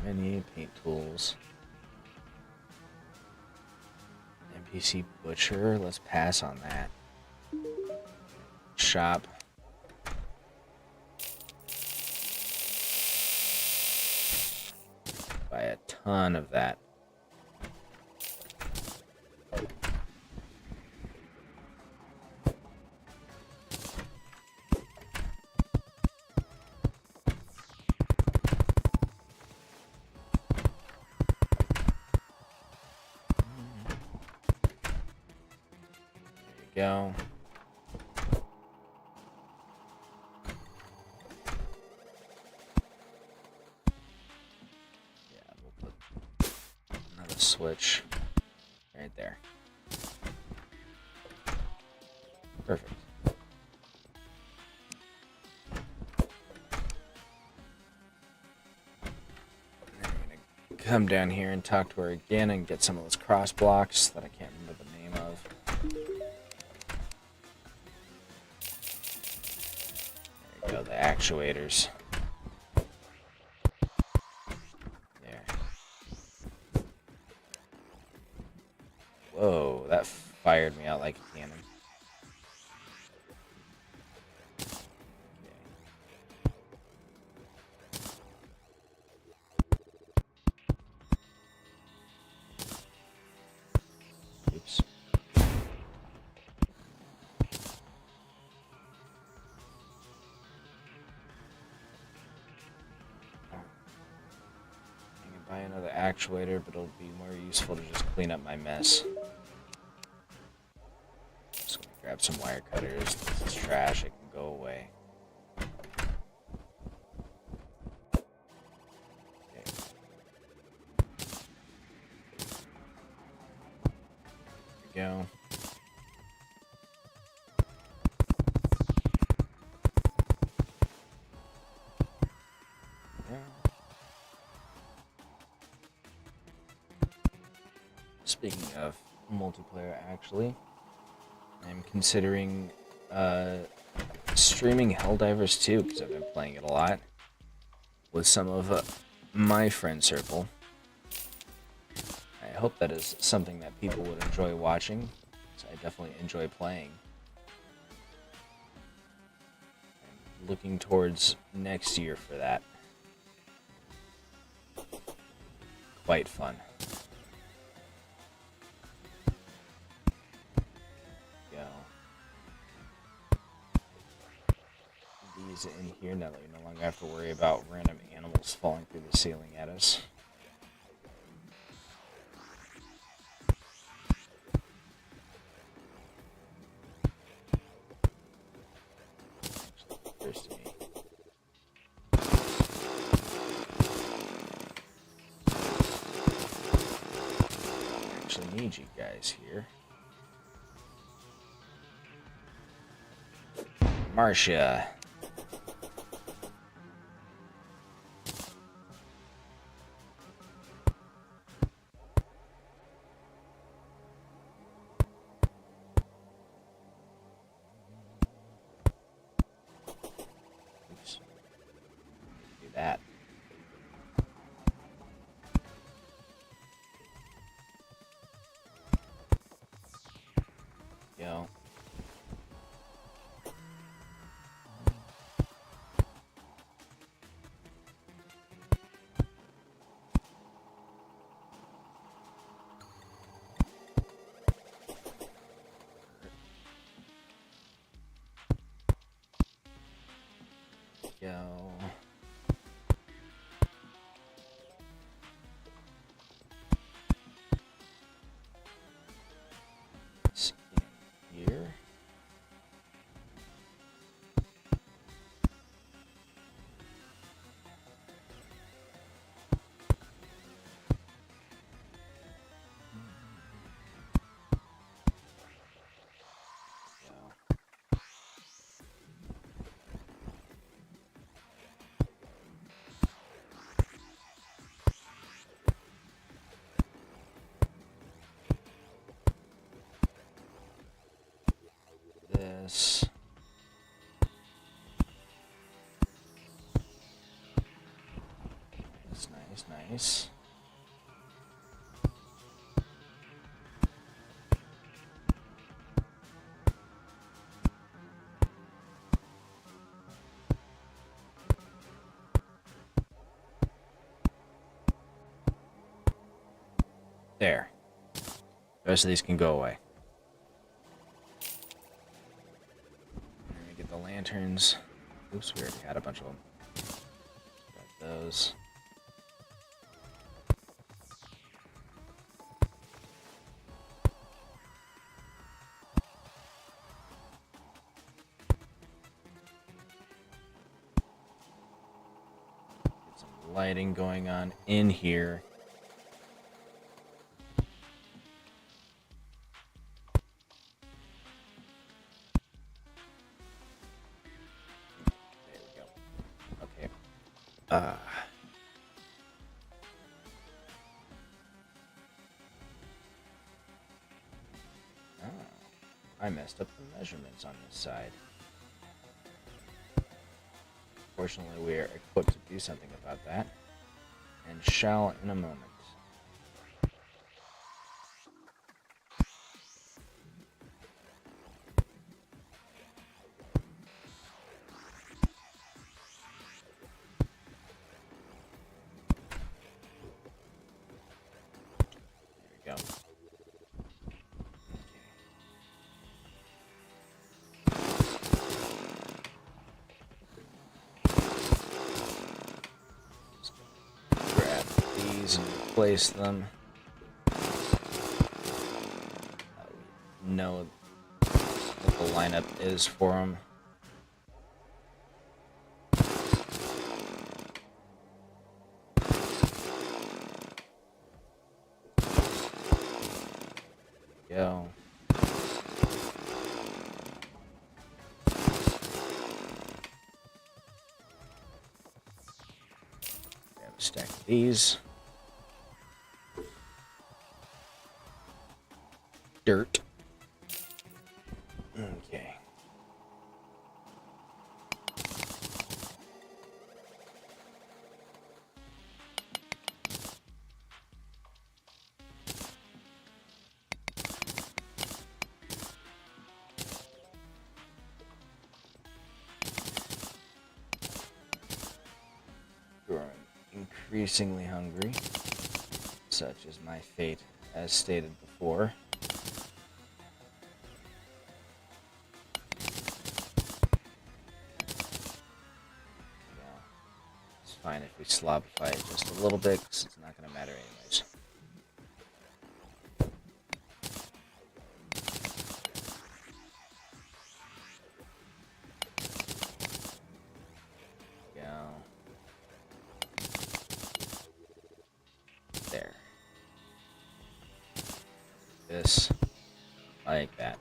Menu, paint tools. NPC butcher, let's pass on that. Shop. Buy a ton of that. go. Yeah, we'll put another switch right there. Perfect. Come down here and talk to her again and get some of those cross blocks that I can't remember the name of. There you go, the actuators. There. Whoa, that fired me out like a cannon. Oops. I can buy another actuator, but it'll be more useful to just clean up my mess. Just gonna grab some wire cutters. This is trash, it can go away. Okay. There we go. Speaking of multiplayer, actually, I'm considering streaming Helldivers 2 because I've been playing it a lot with some of my friend circle. I hope that is something that people would enjoy watching, because I definitely enjoy playing. I'm looking towards next year for that. Quite fun. These in here now that we no longer have to worry about random animals falling through the ceiling at us. Actually, first to me. I actually need you guys here. Marcia. That. Go. Go. Here. This. Nice, nice. There. The rest of these can go away. Let me get the lanterns. Oops, we already had a bunch of them. Got those. lighting going on in here. There we go. Okay. I messed up the measurements on this side. Fortunately, we are equipped to do something about that, and shall in a moment. There we go. Grab these and replace them. Know what the lineup is for them. Go. Grab a stack of these. Dirt. Okay. Growing increasingly hungry. Such is my fate, as stated before. It's fine if we slobify it just a little bit, because it's not going to matter anyways. There. This. Like that.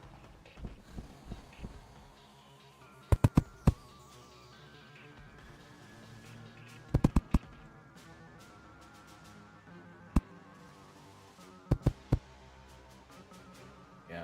Go.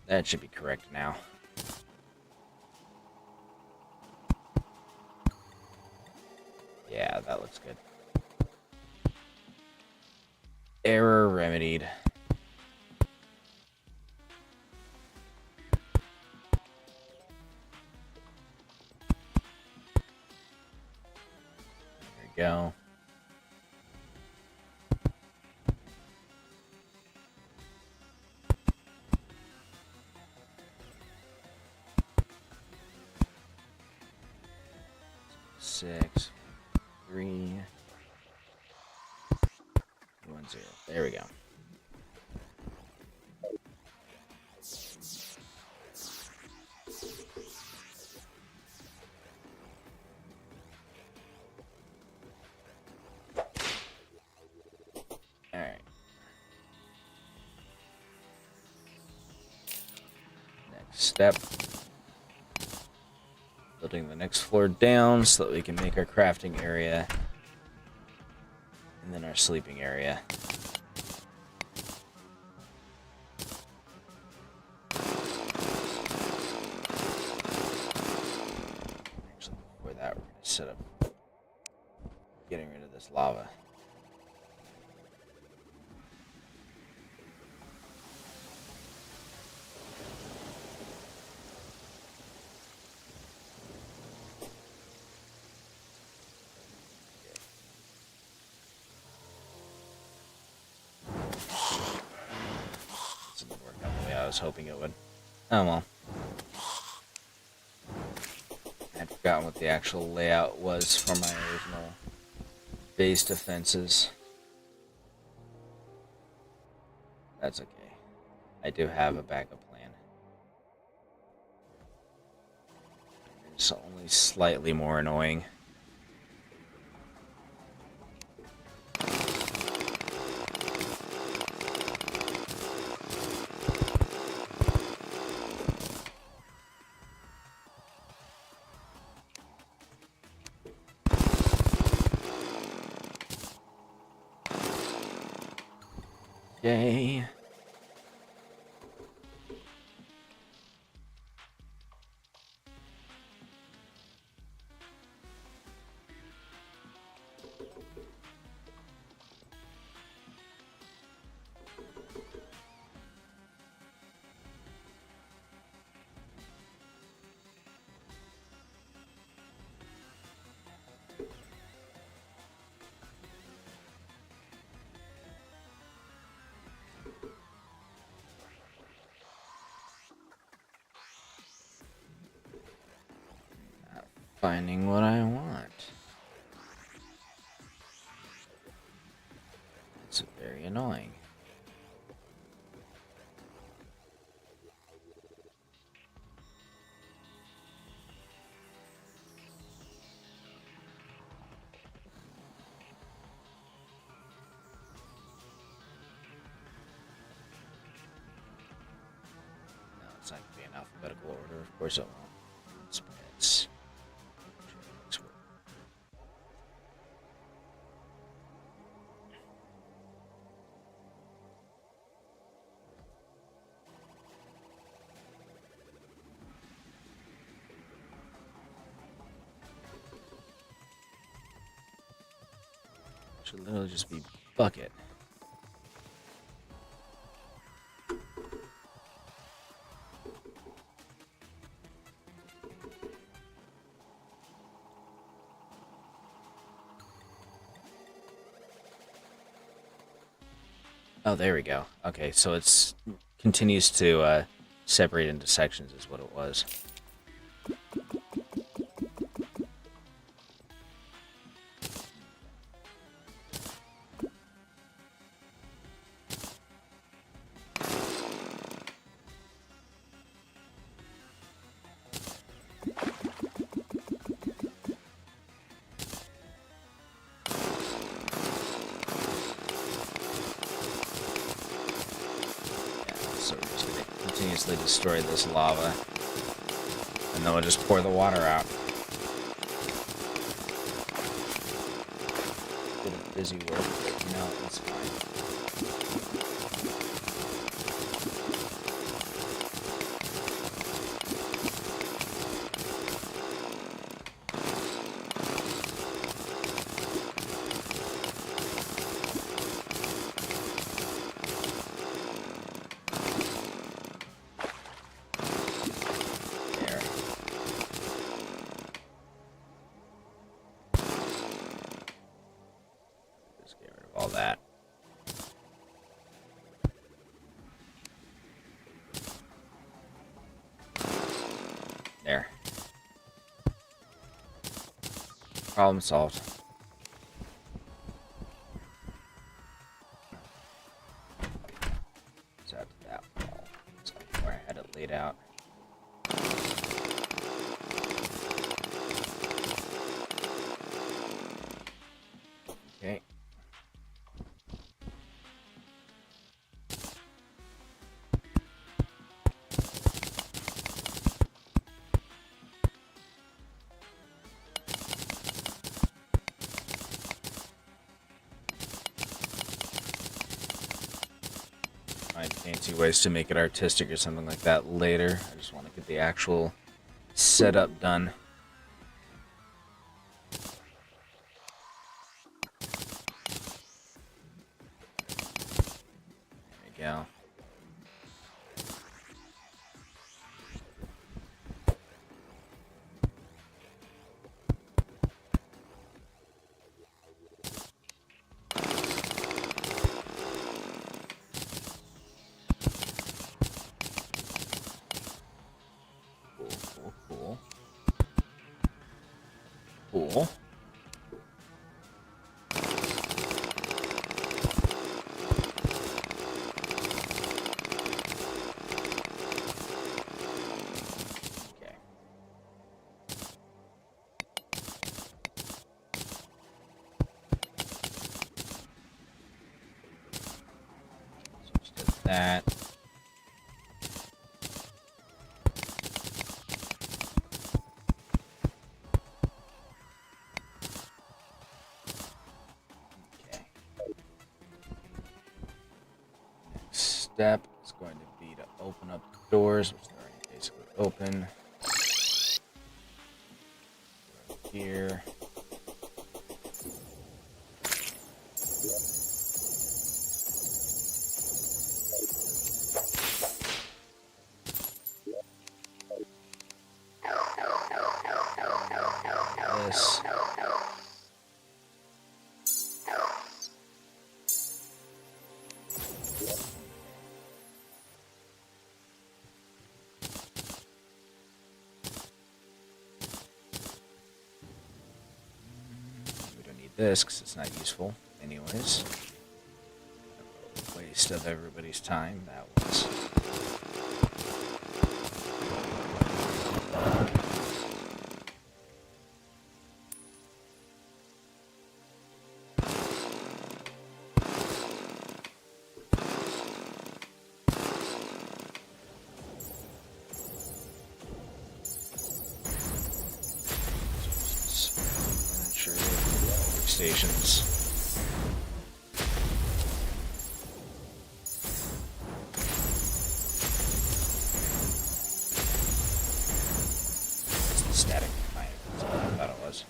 That should be correct now. Yeah, that looks good. Error remedied. There we go. Six, 3, 1, 0. There we go. All right. Next step. Building the next floor down so that we can make our crafting area and then our sleeping area. Actually, before that, we're going to set up getting rid of this lava. was hoping it would. Oh well. I'd forgotten what the actual layout was for my original base defenses. That's okay. I do have a backup plan. It's only slightly more annoying. Yay. Finding what I want. It's very annoying. No, it's not going to be in alphabetical order. Of course it won't. Spreads. Should literally just be bucket. Oh, there we go. Okay, so it's continues to separate into sections is what it was. So we're just going to continuously destroy this lava, and then we'll just pour the water out. Bit of busy work, but no, it's fine. All that. There. Problem solved. It's out to that wall. That's where I had it laid out. Okay. Find fancy ways to make it artistic or something like that later. I just want to get the actual setup done. There we go. cool. Okay. So just did that. Step is going to be to open up the doors, which are already basically open. Here. This. This because it's not useful anyways. Waste of everybody's time that was. Stations. It's static mine. That's what I thought it was.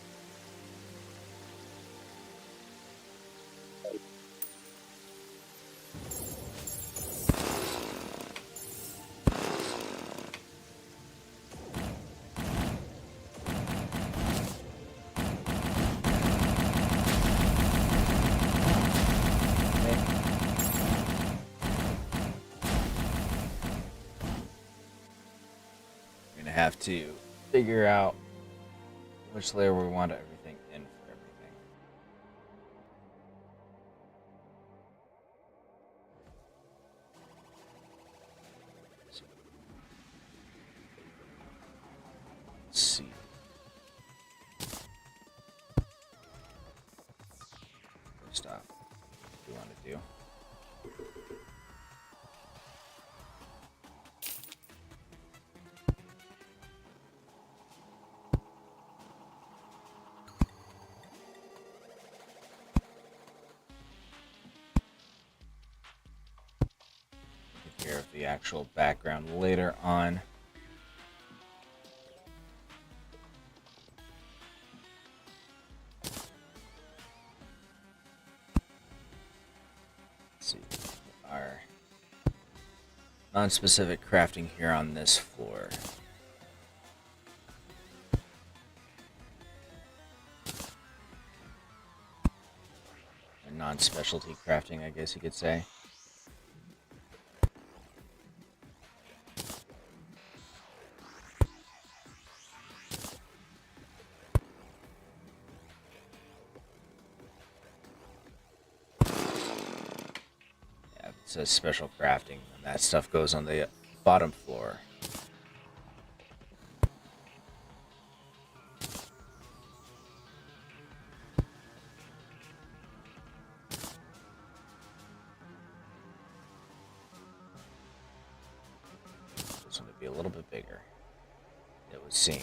Have to figure out which layer we want everything in for everything. So, let's see. First off, what do you want to do? Of the actual background later on. Let's see our non-specific crafting here on this floor. Or non-specialty crafting, I guess you could say. It says special crafting, and that stuff goes on the bottom floor. This one would be a little bit bigger, it would seem.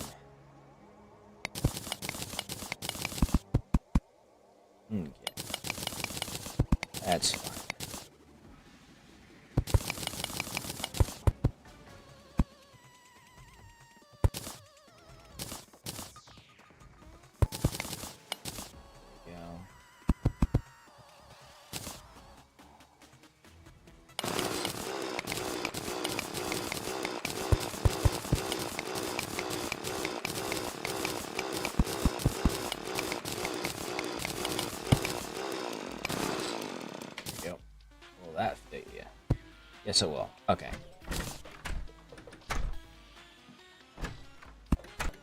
Okay. That's fine. That fit you? Yes, it will. Okay.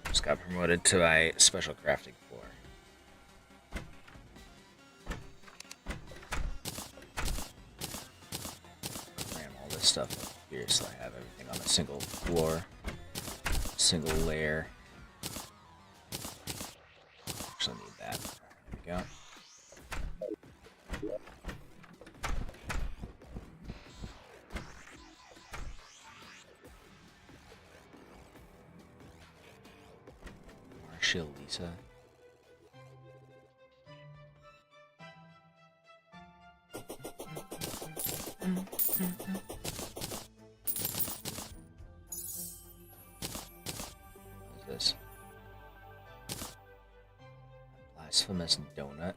Just got promoted to a special crafting floor. stuff up here so I have everything on a single floor, single layer. Actually need that. There we go. Marshall Lisa. What's this? Blasphemous donut.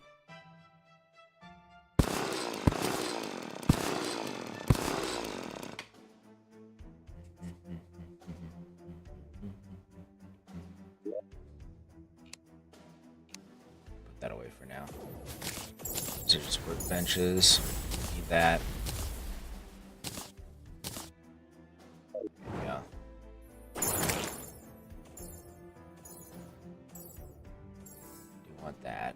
Put that away for now. These are just workbenches. Need that. Yeah. Do want that.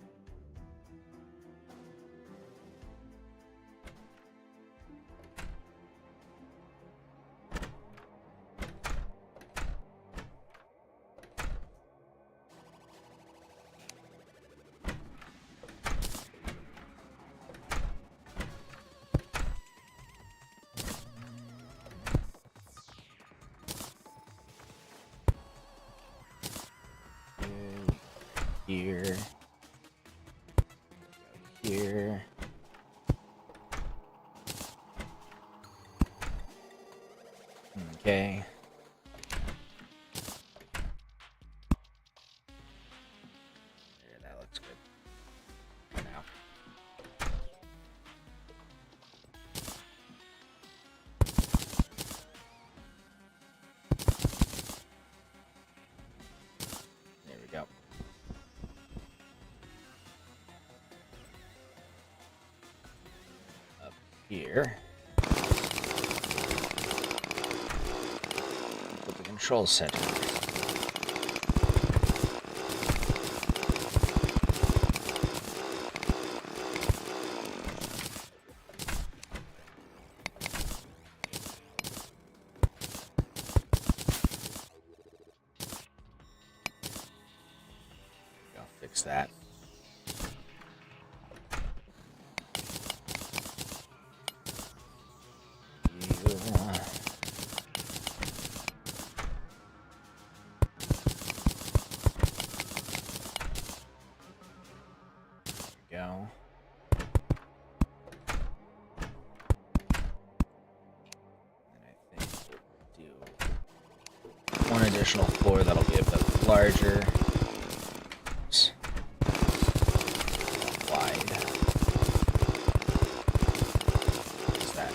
Here. Here. Okay. There, that looks good for now. There we go. Up here. Put the control center. I'll fix that. Go. And I think we'll do one additional floor that'll be a bit larger. Oops. Wide. What's that?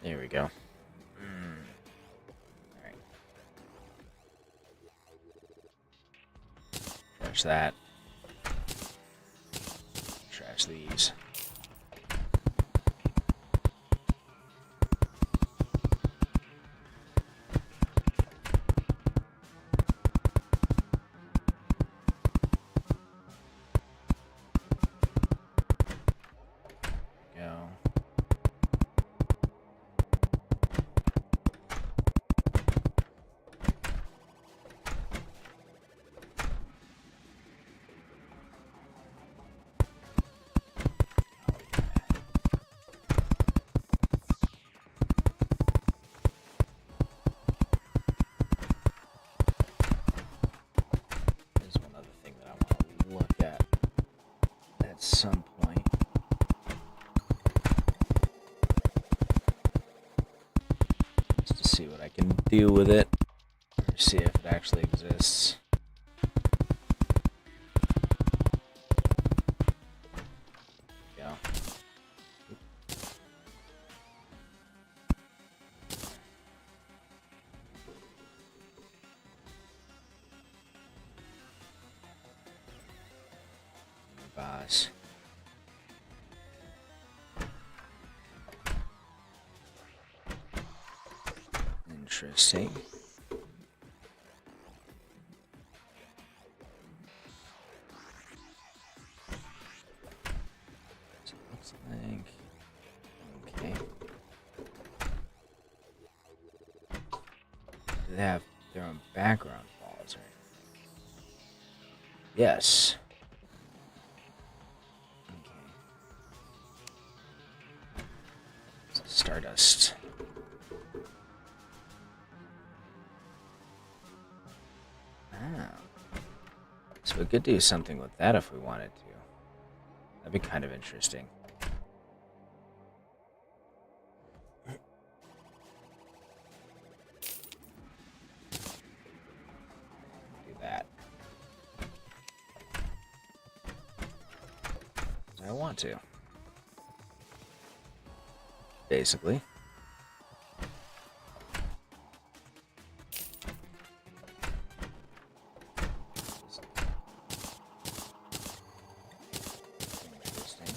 There we go. Alright. Trash that. Trash these. Go. some point. Just to see what I can do with it, or see if it actually exists. There we go. Boss. Interesting. So it looks like okay. Do they have their own background walls, right? Yes. Stardust. Ah. So we could do something with that if we wanted to. That'd be kind of interesting. Do that. I want to. Basically. Interesting.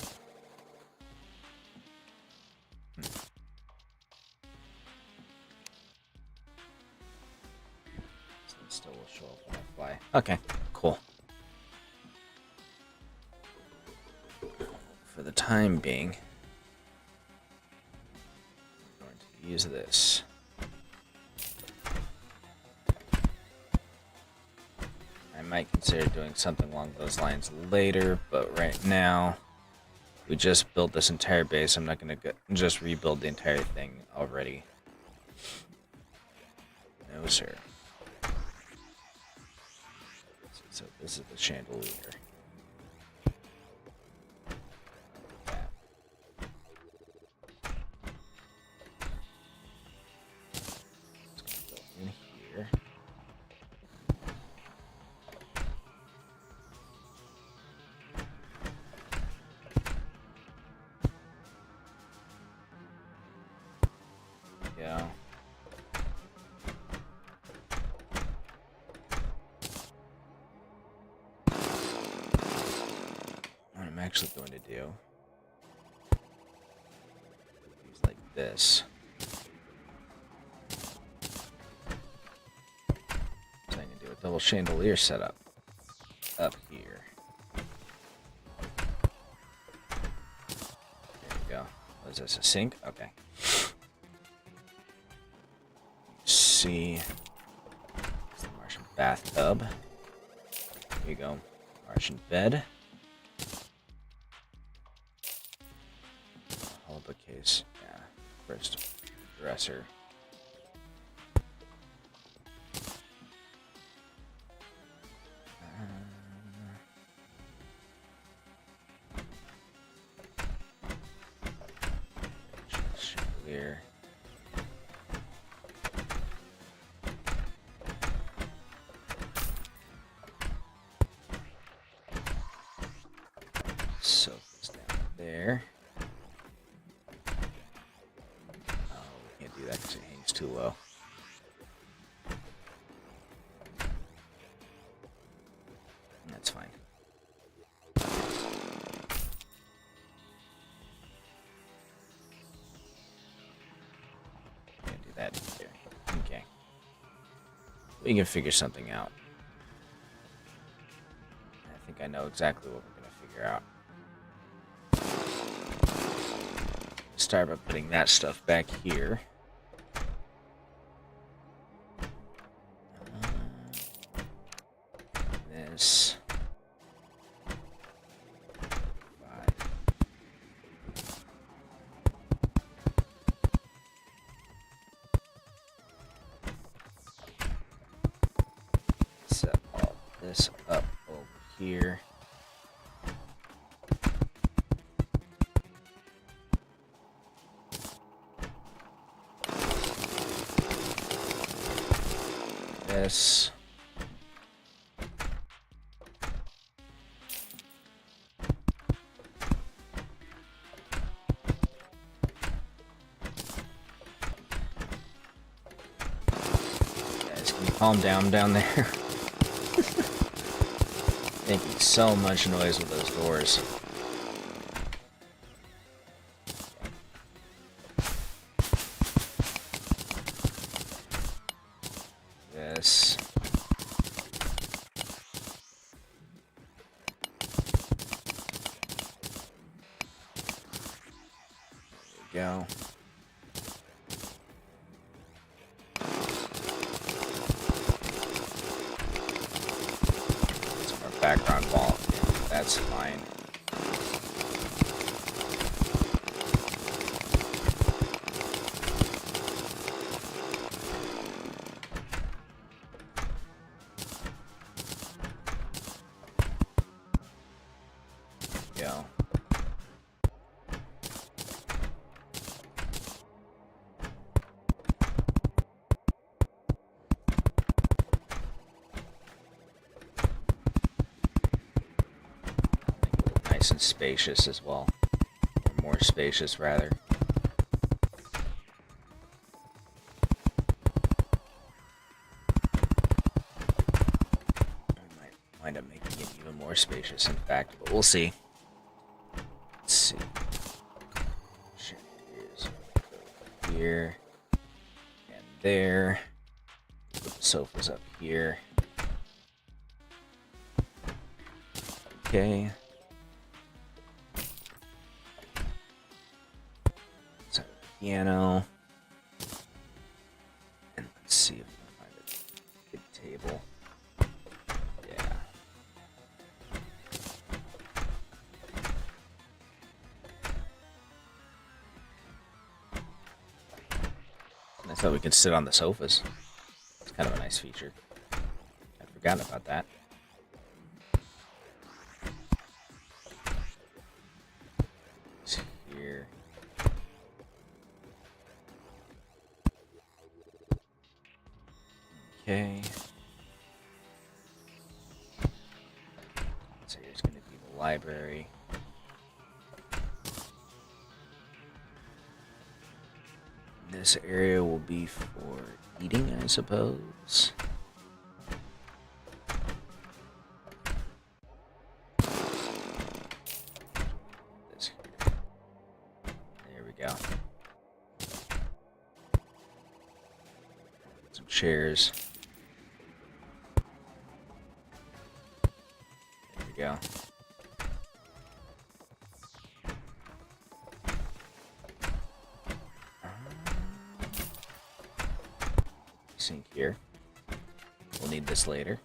So it still will show up when I fly. Okay, cool. For the time being, use this. I might consider doing something along those lines later, but right now we just built this entire base. I'm not going to just rebuild the entire thing already. No, sir. So this is the chandelier. Yeah. What I'm actually going to do is like this. So I can do a double chandelier setup up here. There we go. What is this, a sink? Okay. See, it's the Martian bathtub. There you go, Martian bed. Hold the case. Yeah, first dresser. Chandelier. Sofas down there. Oh, we can't do that because it hangs too low. That's fine. Can't do that either. Okay. We can figure something out. I think I know exactly what we're going to figure out. Start by putting that stuff back here. This. 5. Set all this up over here. this. Guys, can you calm down there? Making so much noise with those doors. This. There we go. Some more background wall. That's fine. Go. Nice and spacious as well. Or more spacious, rather. I might wind up making it even more spacious, in fact, but we'll see. Let's see. Here and there. Put the sofas up here. Okay. So piano. And let's see if we can find a good table. Yeah. I thought we could sit on the sofas. It's kind of a nice feature. I'd forgotten about that. It's here. Okay. So here's going to be the library. This area will be for eating, I suppose. This here. There we go. Some chairs. There we go. Sink here. We'll need this later.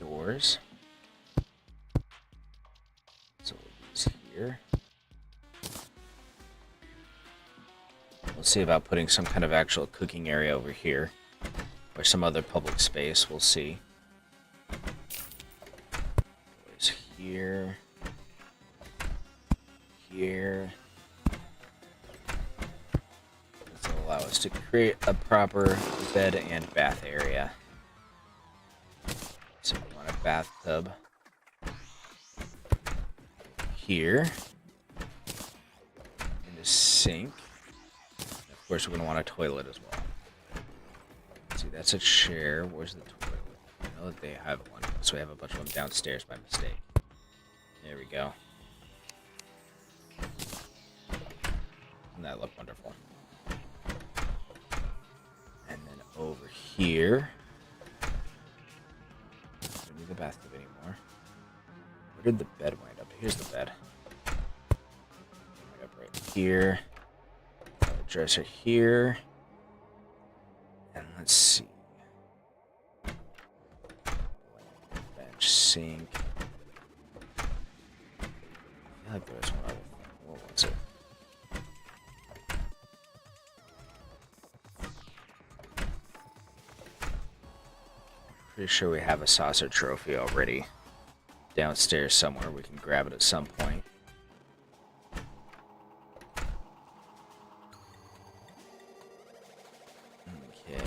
Doors. So these here. We'll see about putting some kind of actual cooking area over here, or some other public space. We'll see. Doors here. Here. This will allow us to create a proper bed and bath area. So we want a bathtub here, and a sink. And of course, we're going to want a toilet as well. Let's see, that's a chair. Where's the toilet? I know that they have one, so we have a bunch of them downstairs by mistake. There we go. Doesn't that look wonderful? And then over here, don't need the bathtub anymore. Where did the bed wind up? Here's the bed. Wind up right here. A dresser here. And let's see. Bench, sink. I feel like there was one other thing. What was it? Pretty sure we have a saucer trophy already downstairs somewhere. We can grab it at some point. Okay.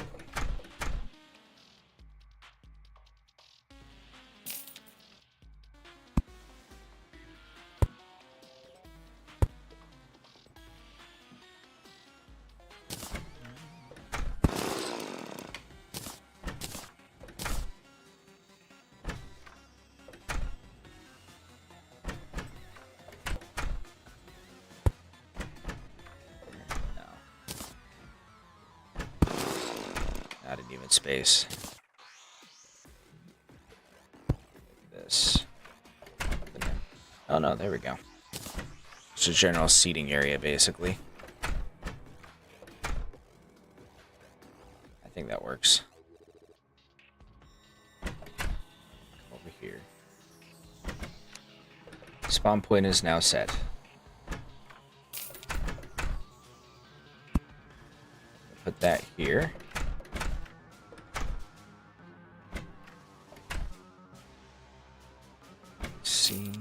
Not an even space. This. Oh no, there we go. It's a general seating area, basically. I think that works. Over here. Spawn point is now set. Put that here. Let's see.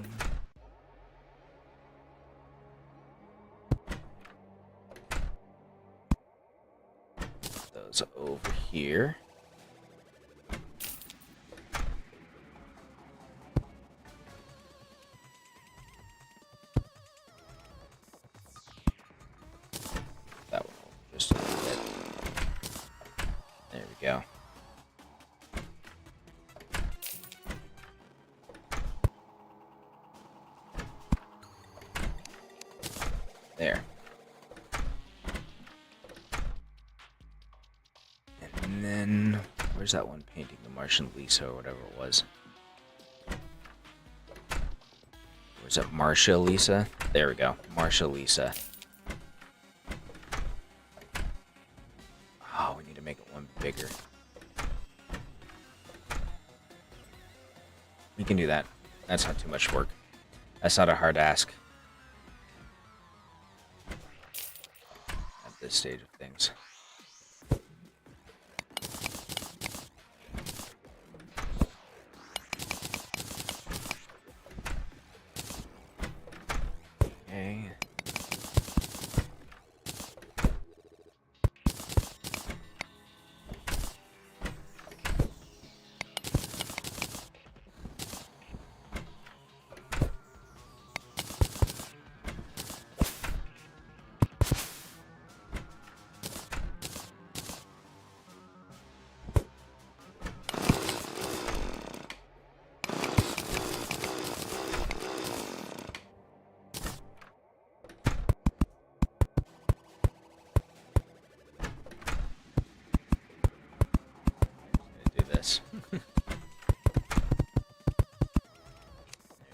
Those over here. That one just a little bit. There we go. There. And then, where's that one painting? The Martian Lisa or whatever it was. Was it Marcia Lisa? There we go. Marcia Lisa. Oh, we need to make it one bigger. We can do that. That's not too much work. That's not a hard ask. At this stage of things. Okay.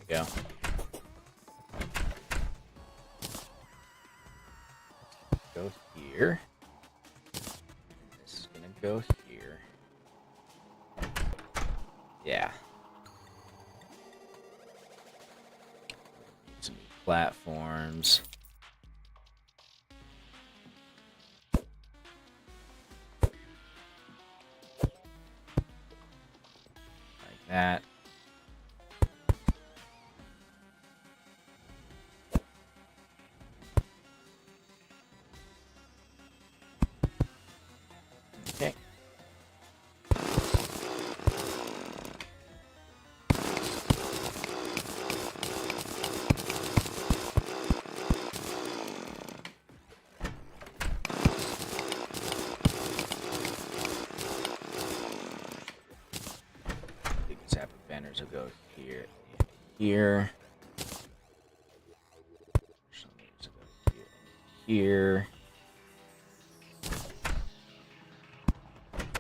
There you go. Go here. This is gonna go here. Yeah. Need some platforms. That. Okay. Banners will go here and here. Chandeliers will go here and here.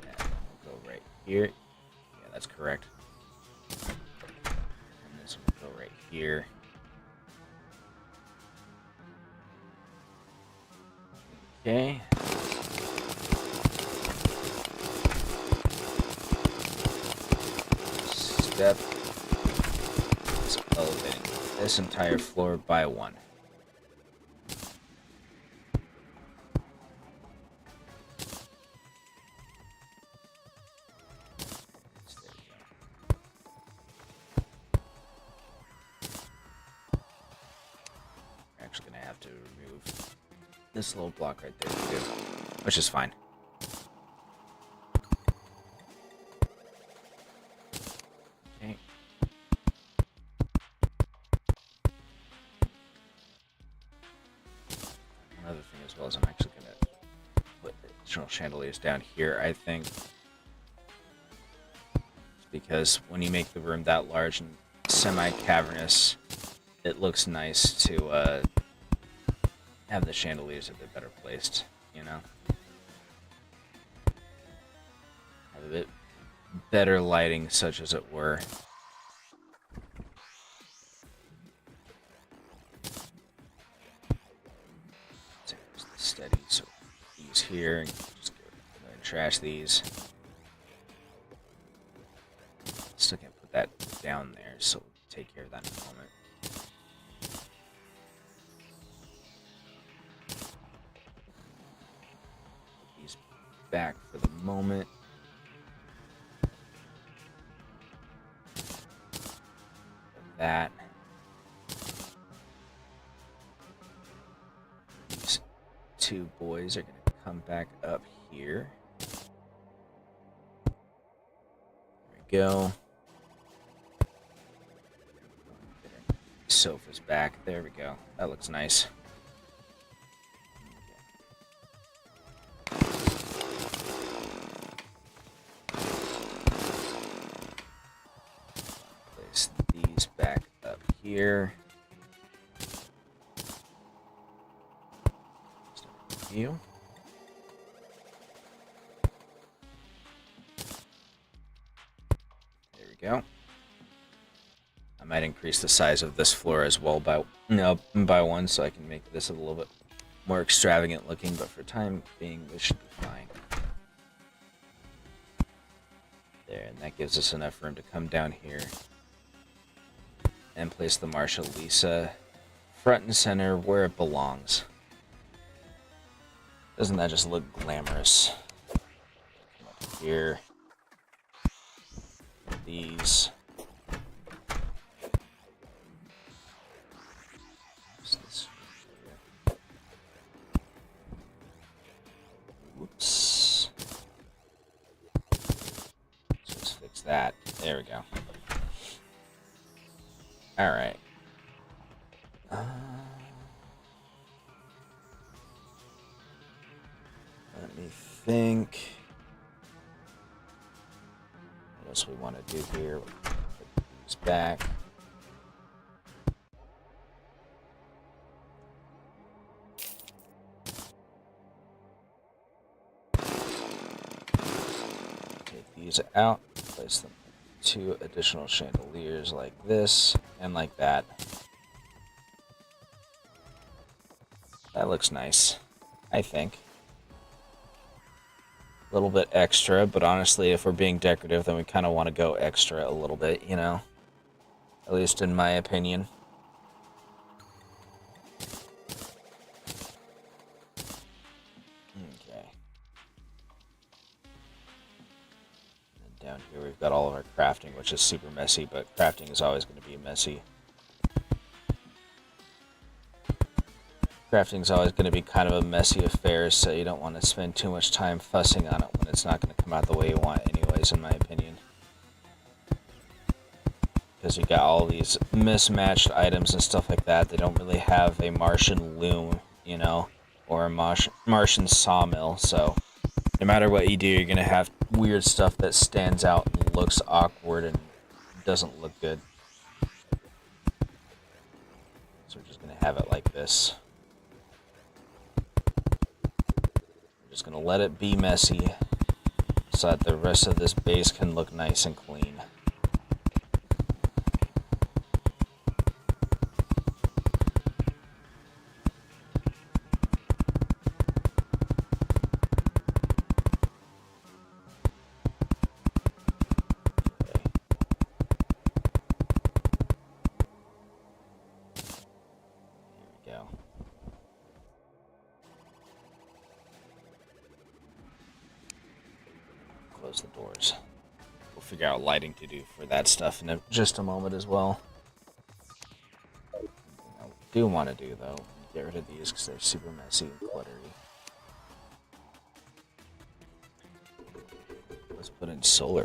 That will go right here. Yeah, that's correct. And this one will go right here. Okay. Step is elevating this entire floor by one. We're actually gonna have to remove this little block right there too, which is fine. as well as I'm actually going to put additional chandeliers down here, I think. Because when you make the room that large and semi-cavernous, it looks nice to have the chandeliers a bit better placed, you know? Have a bit better lighting, such as it were. So here's the steady, so these here, and just go ahead and trash these. Still can't put that down there, so we'll take care of that in a moment. Put these back for the moment. That. These two boys are going to come back up here. There we go. Sofa's back. There we go. That looks nice. Place these back up here. You. There we go. I might increase the size of this floor as well by one, so I can make this a little bit more extravagant looking, but for time being, this should be fine. There, and that gives us enough room to come down here and place the Marshal Lisa front and center where it belongs. Doesn't that just look glamorous? Come up here. These. Whoops. Let's just fix that. There we go. Alright. Let me think. What else we want to do here? Put these back. Take these out. Place them in 2 additional chandeliers like this and like that. That looks nice, I think. A little bit extra, but honestly, if we're being decorative, then we kind of want to go extra a little bit, you know? At least in my opinion. Okay. And down here we've got all of our crafting, which is super messy, but crafting is always going to be messy. Crafting is always going to be kind of a messy affair, so you don't want to spend too much time fussing on it when it's not going to come out the way you want anyways, in my opinion. Because you got all these mismatched items and stuff like that. They don't really have a Martian loom, you know, or a Martian sawmill, so no matter what you do, you're going to have weird stuff that stands out and looks awkward and doesn't look good. So we're just going to have it like this. Just gonna let it be messy so that the rest of this base can look nice and clean. Close the doors. We'll figure out lighting to do for that stuff in just a moment as well. I do want to do though, get rid of these because they're super messy and cluttery. Let's put in solar